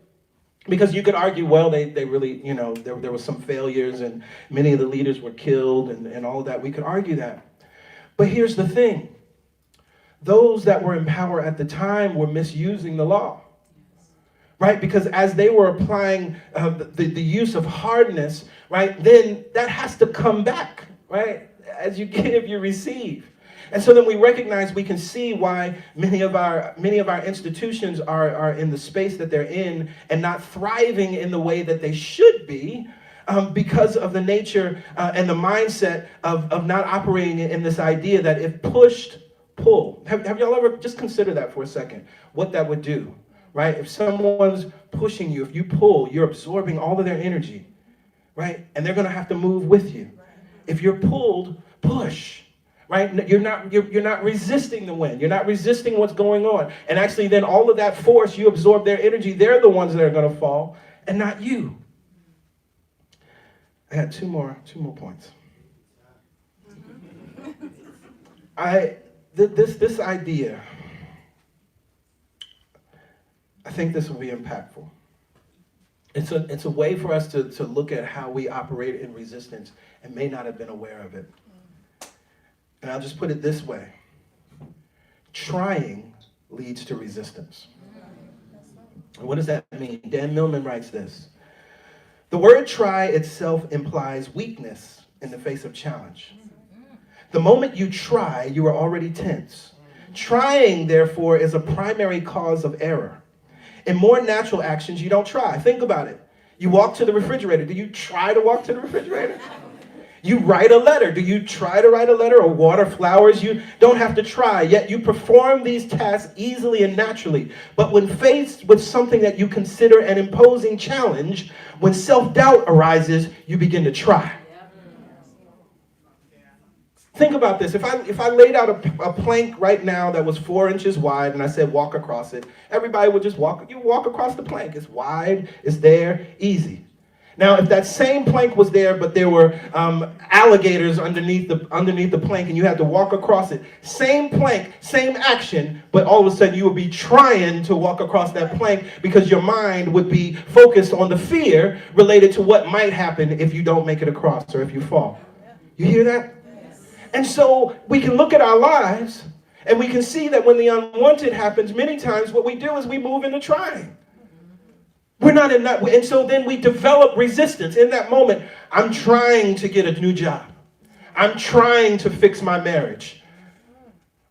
Because you could argue, well, they really, you know, there was some failures and many of the leaders were killed and all of that. We could argue that. But here's the thing. Those that were in power at the time were misusing the law. Right? Because as they were applying the use of hardness, right, then that has to come back, right? As you give, you receive. And so then we recognize, we can see why many of our institutions are in the space that they're in and not thriving in the way that they should be, because of the nature and the mindset of not operating in this idea that if pushed, pull. Have y'all ever just consider that for a second, what that would do, right? If someone's pushing you, if you pull, you're absorbing all of their energy, right? And they're going to have to move with you. If you're pulled, push. right? You're not resisting the wind. You're not resisting what's going on. And actually then all of that force, you absorb their energy. They're the ones that are going to fall and not you. I got two more points. This idea, I think this will be impactful. It's a way for us to look at how we operate in resistance and may not have been aware of it. And I'll just put it this way. Trying leads to resistance. And what does that mean? Dan Millman writes this. The word try itself implies weakness in the face of challenge. The moment you try, you are already tense. Trying, therefore, is a primary cause of error. In more natural actions, you don't try. Think about it. You walk to the refrigerator. Do you try to walk to the refrigerator? You write a letter. Do you try to write a letter or water flowers? You don't have to try, yet you perform these tasks easily and naturally. But when faced with something that you consider an imposing challenge, when self-doubt arises, you begin to try. Think about this. If I laid out a plank right now that was 4 inches wide and I said walk across it, everybody would just walk. You walk across the plank. It's wide, it's there, easy. Now, if that same plank was there, but there were alligators underneath the plank and you had to walk across it, same plank, same action, but all of a sudden you would be trying to walk across that plank because your mind would be focused on the fear related to what might happen if you don't make it across or if you fall. You hear that? And so we can look at our lives and we can see that when the unwanted happens, many times what we do is we move into trying. We're not in that, and so then we develop resistance. In that moment, I'm trying to get a new job. I'm trying to fix my marriage.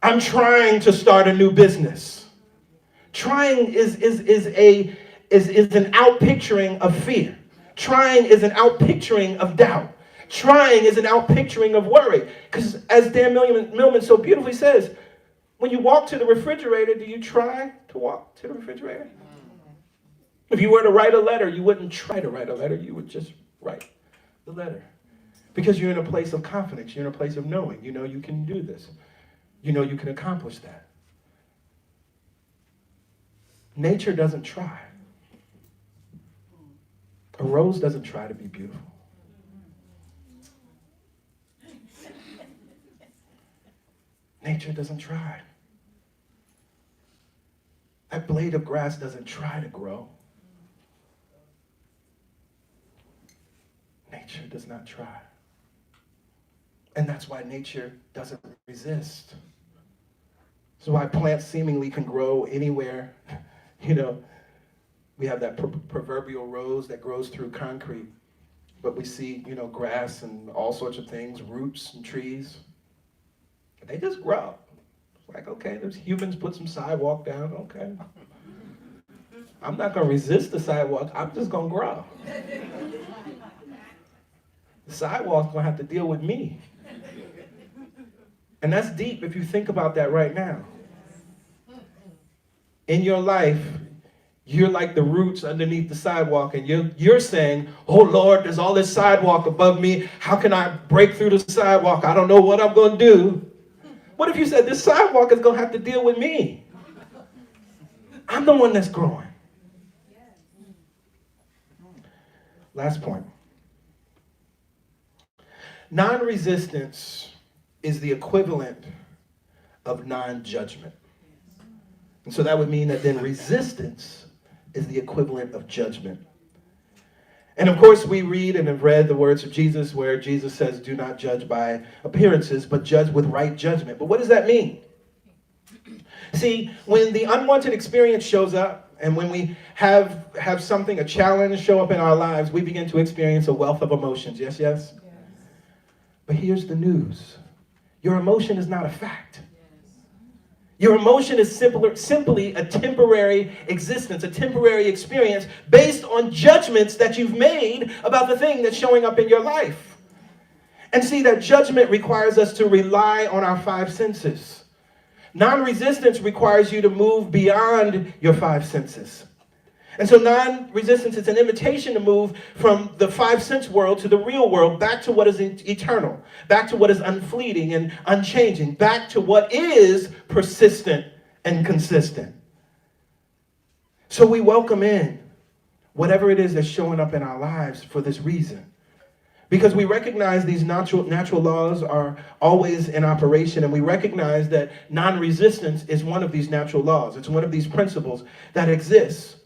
I'm trying to start a new business. Trying is an outpicturing of fear. Trying is an outpicturing of doubt. Trying is an outpicturing of worry. Because as Dan Millman so beautifully says, when you walk to the refrigerator, do you try to walk to the refrigerator? If you were to write a letter, you wouldn't try to write a letter. You would just write the letter. Because you're in a place of confidence. You're in a place of knowing. You know you can do this. You know you can accomplish that. Nature doesn't try. A rose doesn't try to be beautiful. Nature doesn't try. That blade of grass doesn't try to grow. Nature does not try. And that's why nature doesn't resist. So why plants seemingly can grow anywhere. You know, we have that proverbial rose that grows through concrete. But we see, you know, grass and all sorts of things, roots and trees. They just grow. It's like, okay, there's humans put some sidewalk down, okay. I'm not going to resist the sidewalk. I'm just going to grow. The sidewalk's going to have to deal with me. And that's deep if you think about that right now. In your life, you're like the roots underneath the sidewalk, and you're saying, oh Lord, there's all this sidewalk above me. How can I break through the sidewalk? I don't know what I'm going to do. What if you said this sidewalk is going to have to deal with me? I'm the one that's growing. Last point. Non-resistance is the equivalent of non-judgment. And so that would mean that then resistance is the equivalent of judgment. And of course we read and have read the words of Jesus where Jesus says, do not judge by appearances, but judge with right judgment. But what does that mean? See, when the unwanted experience shows up, and when we have something, a challenge show up in our lives, we begin to experience a wealth of emotions. Yes, yes? But here's the news. Your emotion is not a fact. Your emotion is simply a temporary existence, a temporary experience based on judgments that you've made about the thing that's showing up in your life. And see, that judgment requires us to rely on our 5 senses. Non-resistance requires you to move beyond your 5 senses. And so non-resistance is an invitation to move from the five-sense world to the real world, back to what is eternal, back to what is unfleeting and unchanging, back to what is persistent and consistent. So we welcome in whatever it is that's showing up in our lives for this reason. Because we recognize these natural laws are always in operation, and we recognize that non-resistance is one of these natural laws. It's one of these principles that exists.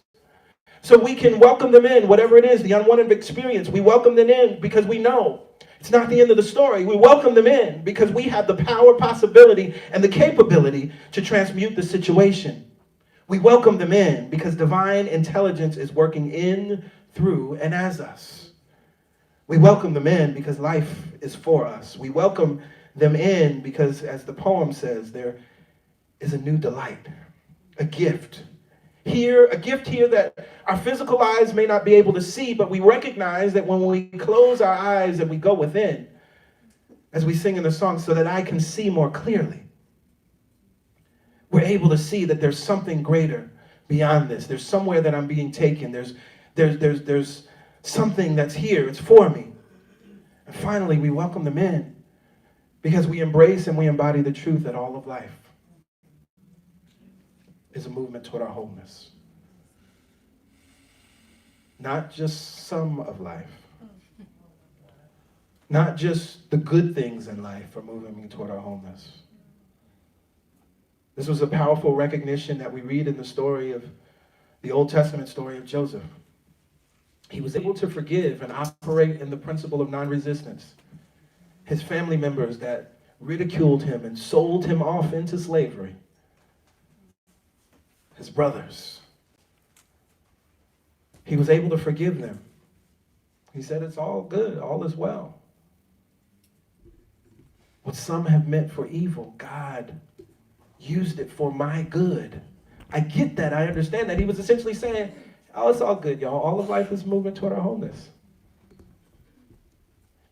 So we can welcome them in, whatever it is, the unwanted experience. We welcome them in because we know it's not the end of the story. We welcome them in because we have the power, possibility, and the capability to transmute the situation. We welcome them in because divine intelligence is working in, through, and as us. We welcome them in because life is for us. We welcome them in because, as the poem says, there is a new delight, a gift. A gift here that our physical eyes may not be able to see, but we recognize that when we close our eyes and we go within, as we sing in the song, so that I can see more clearly, we're able to see that there's something greater beyond this. There's somewhere that I'm being taken. There's something that's here. It's for me. And finally, we welcome them in because we embrace and we embody the truth that all of life is a movement toward our wholeness. Not just some of life. Not just the good things in life are moving me toward our wholeness. This was a powerful recognition that we read in the story of the Old Testament story of Joseph. He was able to forgive and operate in the principle of non-resistance. His family members that ridiculed him and sold him off into slavery. His brothers. He was able to forgive them. He said, it's all good, all is well. What some have meant for evil, God used it for my good. I get that, I understand that. He was essentially saying, oh, it's all good, y'all. All of life is moving toward our wholeness.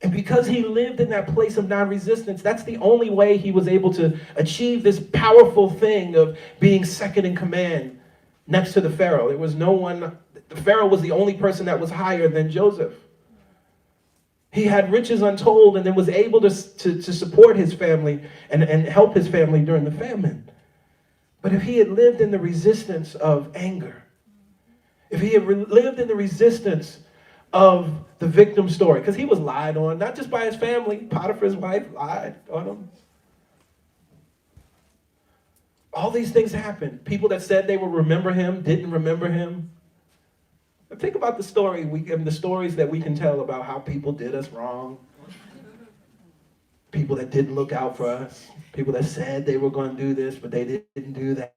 And because he lived in that place of non-resistance, that's the only way he was able to achieve this powerful thing of being second in command next to the Pharaoh. There was no one, the Pharaoh was the only person that was higher than Joseph. He had riches untold and then was able to support his family and help his family during the famine. But if he had lived in the resistance of anger, if he had lived in the resistance of the victim story, because he was lied on, not just by his family. Potiphar's wife lied on him. All these things happened. People that said they would remember him didn't remember him. But think about the story, the stories that we can tell about how people did us wrong. People that didn't look out for us. People that said they were going to do this, but they didn't do that.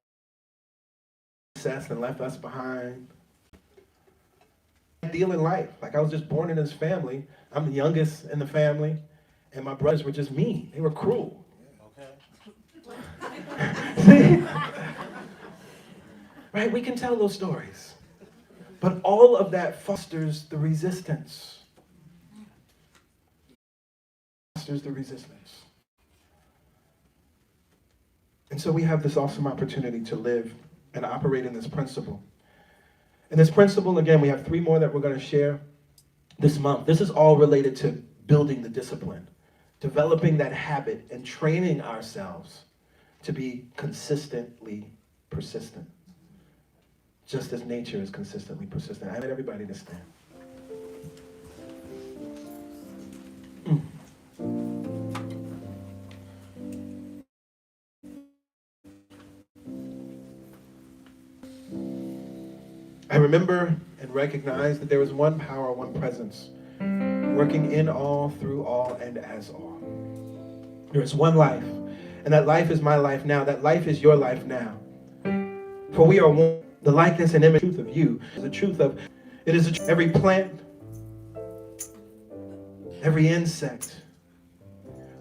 And left us behind. Deal in life. Like I was just born in this family. I'm the youngest in the family, and my brothers were just mean. They were cruel. Okay. See? Right? We can tell those stories. But all of that fosters the resistance. Fosters the resistance. And so we have this awesome opportunity to live and operate in this principle. And this principle, again, we have 3 more that we're going to share this month. This is all related to building the discipline, developing that habit, and training ourselves to be consistently persistent, just as nature is consistently persistent. I invite everybody to stand. I remember and recognize that there is one power, one presence, working in all, through all, and as all. There is one life, and that life is my life now. That life is your life now. For we are one. The likeness and image, truth of you, is the truth of, it is every plant, every insect.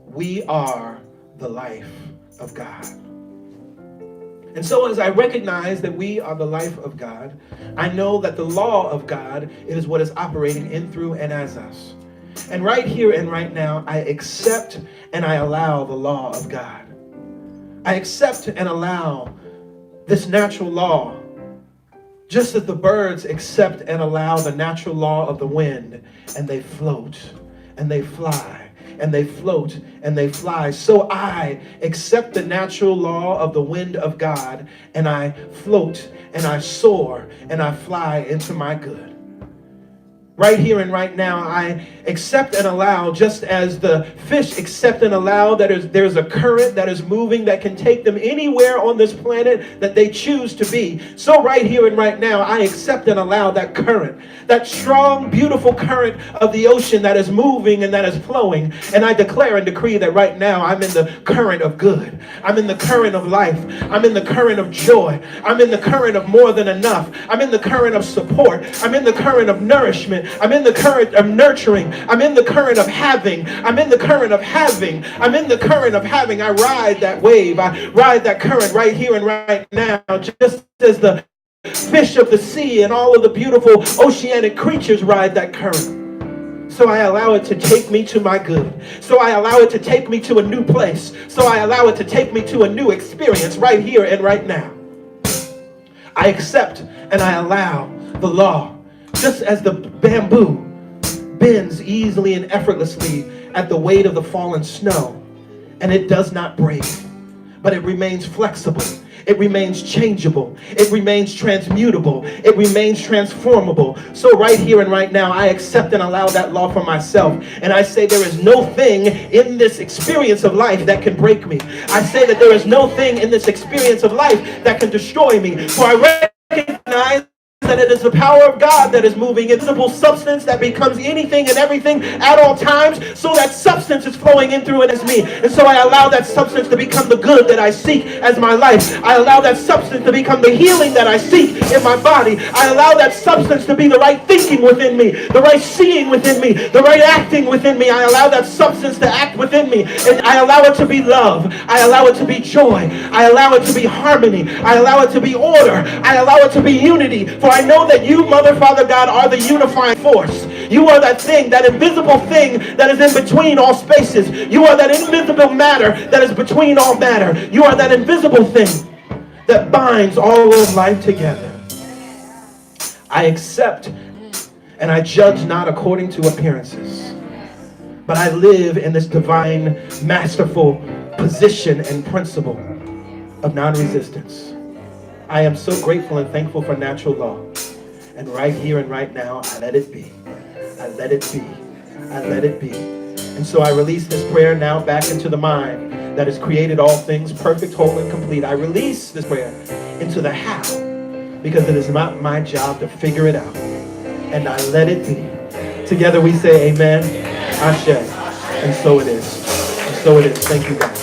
We are the life of God. And so as I recognize that we are the life of God, I know that the law of God is what is operating in, through, and as us. And right here and right now, I accept and I allow the law of God. I accept and allow this natural law Just as the birds accept and allow the natural law of the wind, and they float, and they fly, and they float, and they fly, so I accept the natural law of the wind of God, and I float, and I soar, and I fly into my good. Right here and right now, I accept and allow, just as the fish accept and allow that there's a current that is moving that can take them anywhere on this planet that they choose to be. So right here and right now, I accept and allow that current, that strong, beautiful current of the ocean that is moving and that is flowing. And I declare and decree that right now, I'm in the current of good. I'm in the current of life. I'm in the current of joy. I'm in the current of more than enough. I'm in the current of support. I'm in the current of nourishment. I'm in the current of nurturing. I'm in the current of having. I'm in the current of having. I'm in the current of having. I ride that wave. I ride that current right here and right now, just as the fish of the sea and all of the beautiful oceanic creatures ride that current. So I allow it to take me to my good. So I allow it to take me to a new place. So I allow it to take me to a new experience right here and right now. I accept and I allow the law. Just as the bamboo bends easily and effortlessly at the weight of the fallen snow, and it does not break, but it remains flexible, it remains changeable, it remains transmutable, it remains transformable. So right here and right now, I accept and allow that law for myself, and I say there is no thing in this experience of life that can break me. I say that there is no thing in this experience of life that can destroy me, for I recognize that it is the power of God that is moving, invisible substance that becomes anything and everything at all times. So that substance is flowing in through it as me. And so I allow that substance to become the good that I seek as my life. I allow that substance to become the healing that I seek in my body. I allow that substance to be the right thinking within me, the right seeing within me, the right acting within me. I allow that substance to act within me. And I allow it to be love. I allow it to be joy. I allow it to be harmony. I allow it to be order. I allow it to be unity. For I know that you, Mother, Father, God, are the unifying force. You are that thing, that invisible thing that is in between all spaces. You are that invisible matter that is between all matter. You are that invisible thing that binds all of life together. I accept and I judge not according to appearances, but I live in this divine, masterful position and principle of non-resistance. I am so grateful and thankful for natural law. And right here and right now, I let it be. I let it be. I let it be. And so I release this prayer now back into the mind that has created all things perfect, whole, and complete. I release this prayer into the how, because it is not my job to figure it out. And I let it be. Together we say amen, ashe, and so it is. And so it is. Thank you, God.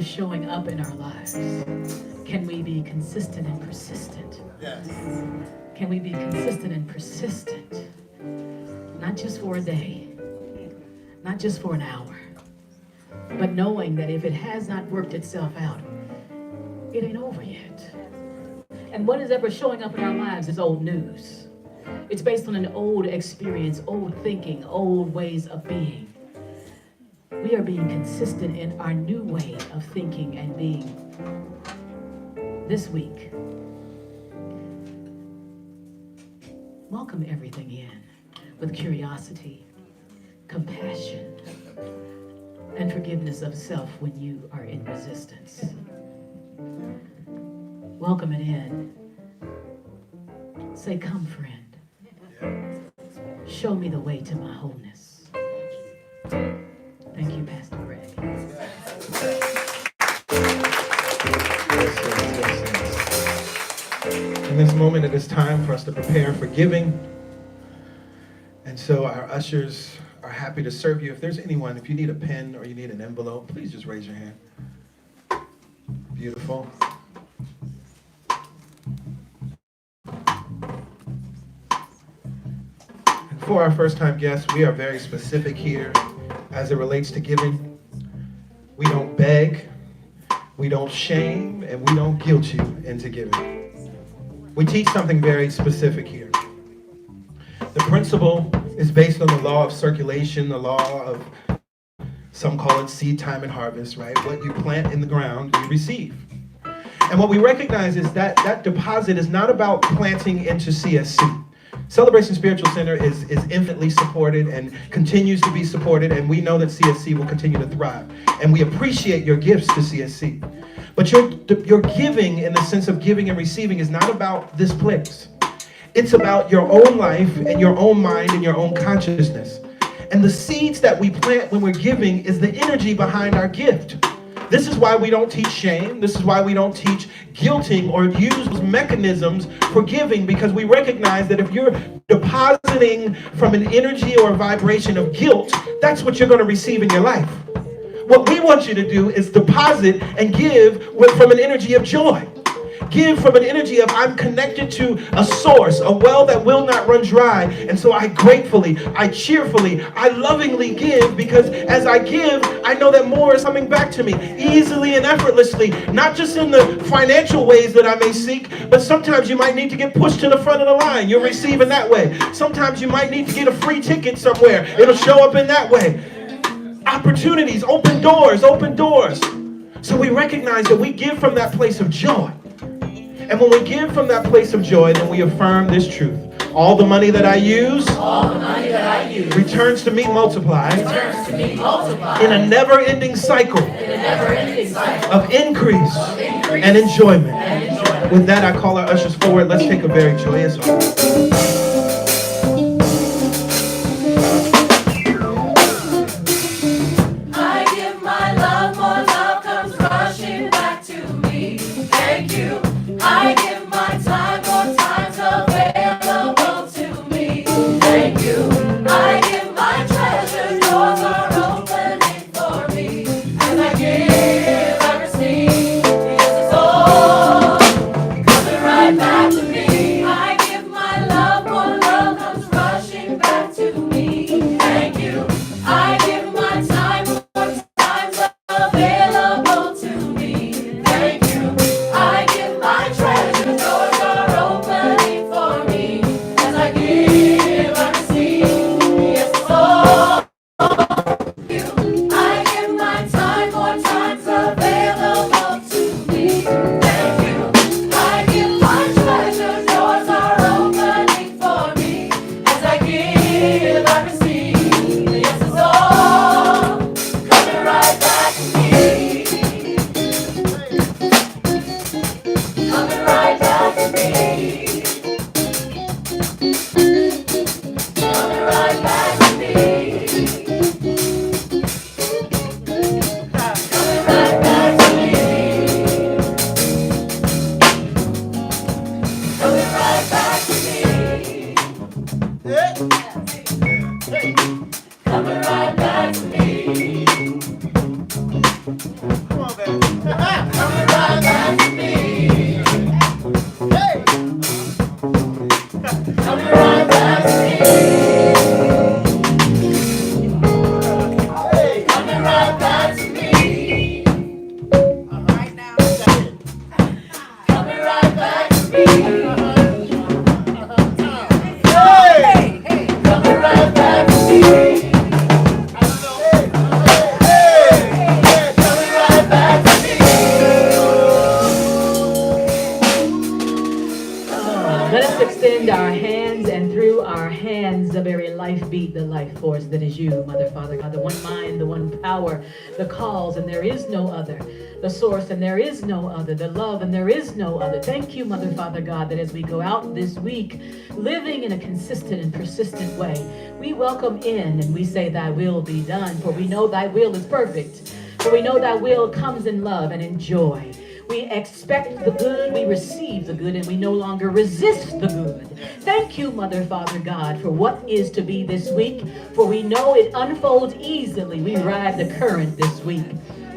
Showing up in our lives. Can we be consistent and persistent? Yes. Can we be consistent and persistent? Not just for a day, not just for an hour, but knowing that if it has not worked itself out, it ain't over yet. And what is ever showing up in our lives is old news. It's based on an old experience, old thinking, old ways of being. We are being consistent in our new way of thinking and being. This week, welcome everything in with curiosity, compassion, and forgiveness of self when you are in resistance. Welcome it in. Say, come, friend. Show me the way to my wholeness. Thank you, Pastor Greg. In this moment, it is time for us to prepare for giving. And so our ushers are happy to serve you. If there's anyone, if you need a pen or you need an envelope, please just raise your hand. Beautiful. And for our first-time guests, we are very specific here as it relates to giving. We don't beg, we don't shame, and we don't guilt you into giving. We teach something very specific here. The principle is based on the law of circulation, the law of, some call it seed time and harvest, right? What you plant in the ground, you receive. And what we recognize is that that deposit is not about planting into CSC. Celebration Spiritual Center is infinitely supported and continues to be supported, and we know that CSC will continue to thrive. And we appreciate your gifts to CSC. But your giving, in the sense of giving and receiving, is not about this place. It's about your own life and your own mind and your own consciousness. And the seeds that we plant when we're giving is the energy behind our gift. This is why we don't teach shame. This is why we don't teach guilting or use mechanisms for giving, because we recognize that if you're depositing from an energy or a vibration of guilt, that's what you're going to receive in your life. What we want you to do is deposit and give from an energy of joy. Give from an energy of, I'm connected to a source, a well that will not run dry. And so I gratefully, I cheerfully, I lovingly give, because as I give, I know that more is coming back to me easily and effortlessly, not just in the financial ways that I may seek, but sometimes you might need to get pushed to the front of the line. You'll receive in that way. Sometimes you might need to get a free ticket somewhere. It'll show up in that way. Opportunities, open doors, open doors. So we recognize that we give from that place of joy. And when we give from that place of joy, then we affirm this truth. All the money that I use, returns to me multiplied, in a never-ending cycle, of increase and enjoyment. With that, I call our ushers forward. Let's take a very joyous offering. I give my time, more time's available to me. Thank you. I give my treasure, doors are opening for me. As I give, I receive. Yes, it's all coming right back to me. I give my love, more love comes rushing back to me. Thank you. I give my time, more time's available to me. Thank you. I give my treasure, doors are opening for me. As I give, I receive. Yes, it's all you. I give my time, more time's available to me. Thank you. I give my treasure, doors are opening for me. As I give, I receive. Yes, it's all coming right back to me. Coming right back to me. Coming right back to me. Coming right back to me. Coming right back to me. Coming right back to me. Coming right back to me. Coming right back to me. Coming right back to me. Right now. Coming right back to me. Coming right back to me. Coming right back to me. Let us extend our hands, and through our hands, the very life beat, the life force that is you, Mother, Father, God, the one mind, the one power, the cause, and there is no other, the source, and there is no other, the love, and there is no other. Thank you, Mother, Father, God, that as we go out this week, living in a consistent and persistent way, we welcome in and we say, thy will be done, for we know thy will is perfect, for we know thy will comes in love and in joy. We expect the good, we receive the good, and we no longer resist the good. Thank you, Mother, Father, God, for what is to be this week, for we know it unfolds easily. We ride the current this week,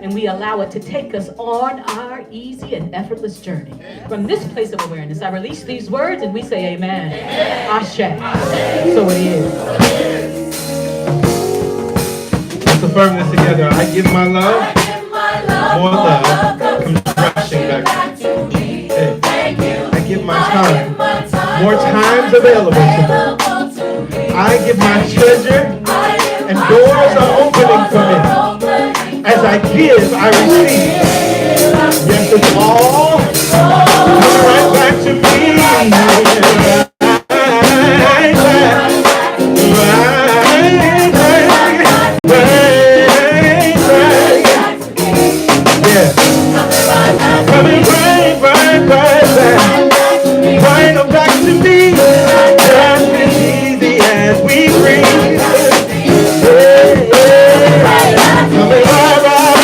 and we allow it to take us on our easy and effortless journey. From this place of awareness, I release these words, and we say amen. Ashe. So it is. That's a affirm this together. I give my love, more love comes rushing back to me. Hey. I give my time, more time's available to me. I give my treasure, and doors are opening for me. As I give, I receive. Yes, it's all coming right back to me. Coming right back to me, just as easy as we breathe. Coming right back,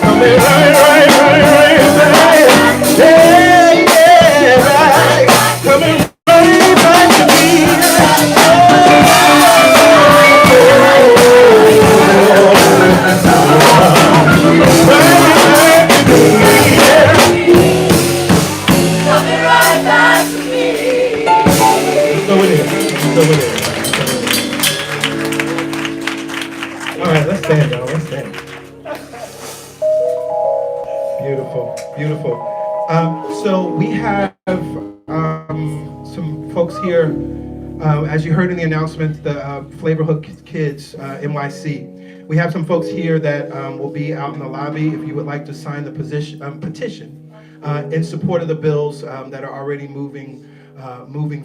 coming right back. Yeah, right. Coming right back to me. All right, let's stand, y'all. Let's stand. Beautiful, beautiful. So we have some folks here. As you heard in the announcement, the Flavorhook Kids NYC. We have some folks here that will be out in the lobby. If you would like to sign the petition in support of the bills that are already moving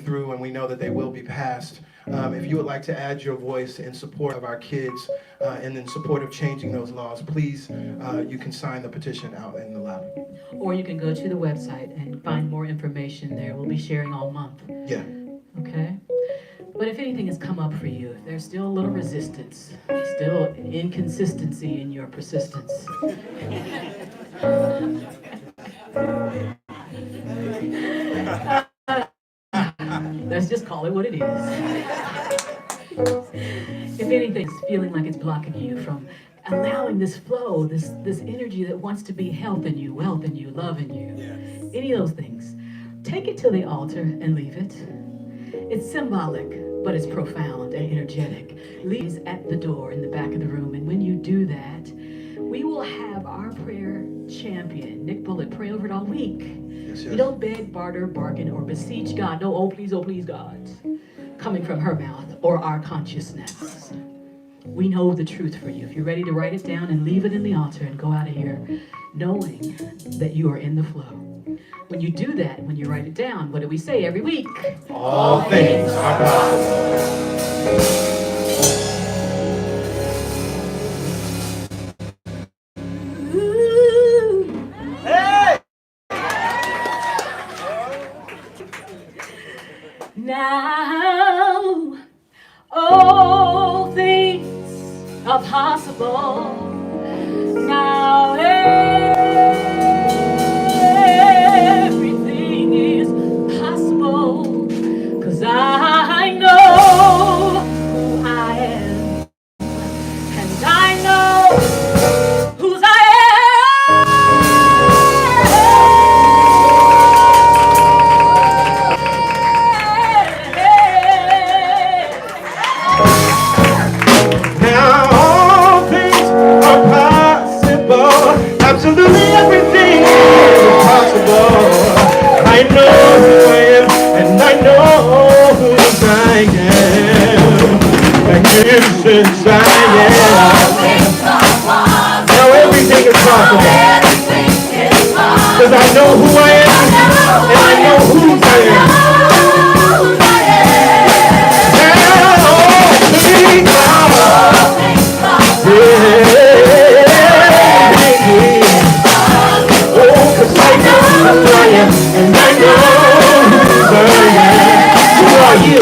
through, and we know that they will be passed. If you would like to add your voice in support of our kids and in support of changing those laws, please, you can sign the petition out in the lobby. Or you can go to the website and find more information there. We'll be sharing all month. Yeah. Okay? But if anything has come up for you, if there's still a little resistance, still inconsistency in your persistence, let's just call it what it is. If anything's feeling like it's blocking you from allowing this flow, this energy that wants to be health in you, wealth in you, love in you, any of those things, take it to the altar and leave it. It's symbolic, but it's profound and energetic. Leaves at the door in the back of the room, and when you do that, we will have our prayer champion, Nick Bullitt, pray over it all week. Yes. We don't beg, barter, bargain, or beseech God. No, oh please, God, coming from her mouth or our consciousness. We know the truth for you. If you're ready to write it down and leave it in the altar and go out of here knowing that you are in the flow. When you do that, when you write it down, what do we say every week? All things are possible. Now, all things are possible. Now, everything is possible. 'Cause I know who I am. And I know whose I Absolutely everything is possible. I know who I am, and I know who I am. Magnificent I am. Now everything is possible. 'Cause I know who I am, and I know who I am. Now all things are possible. And I know who I am. Who are you?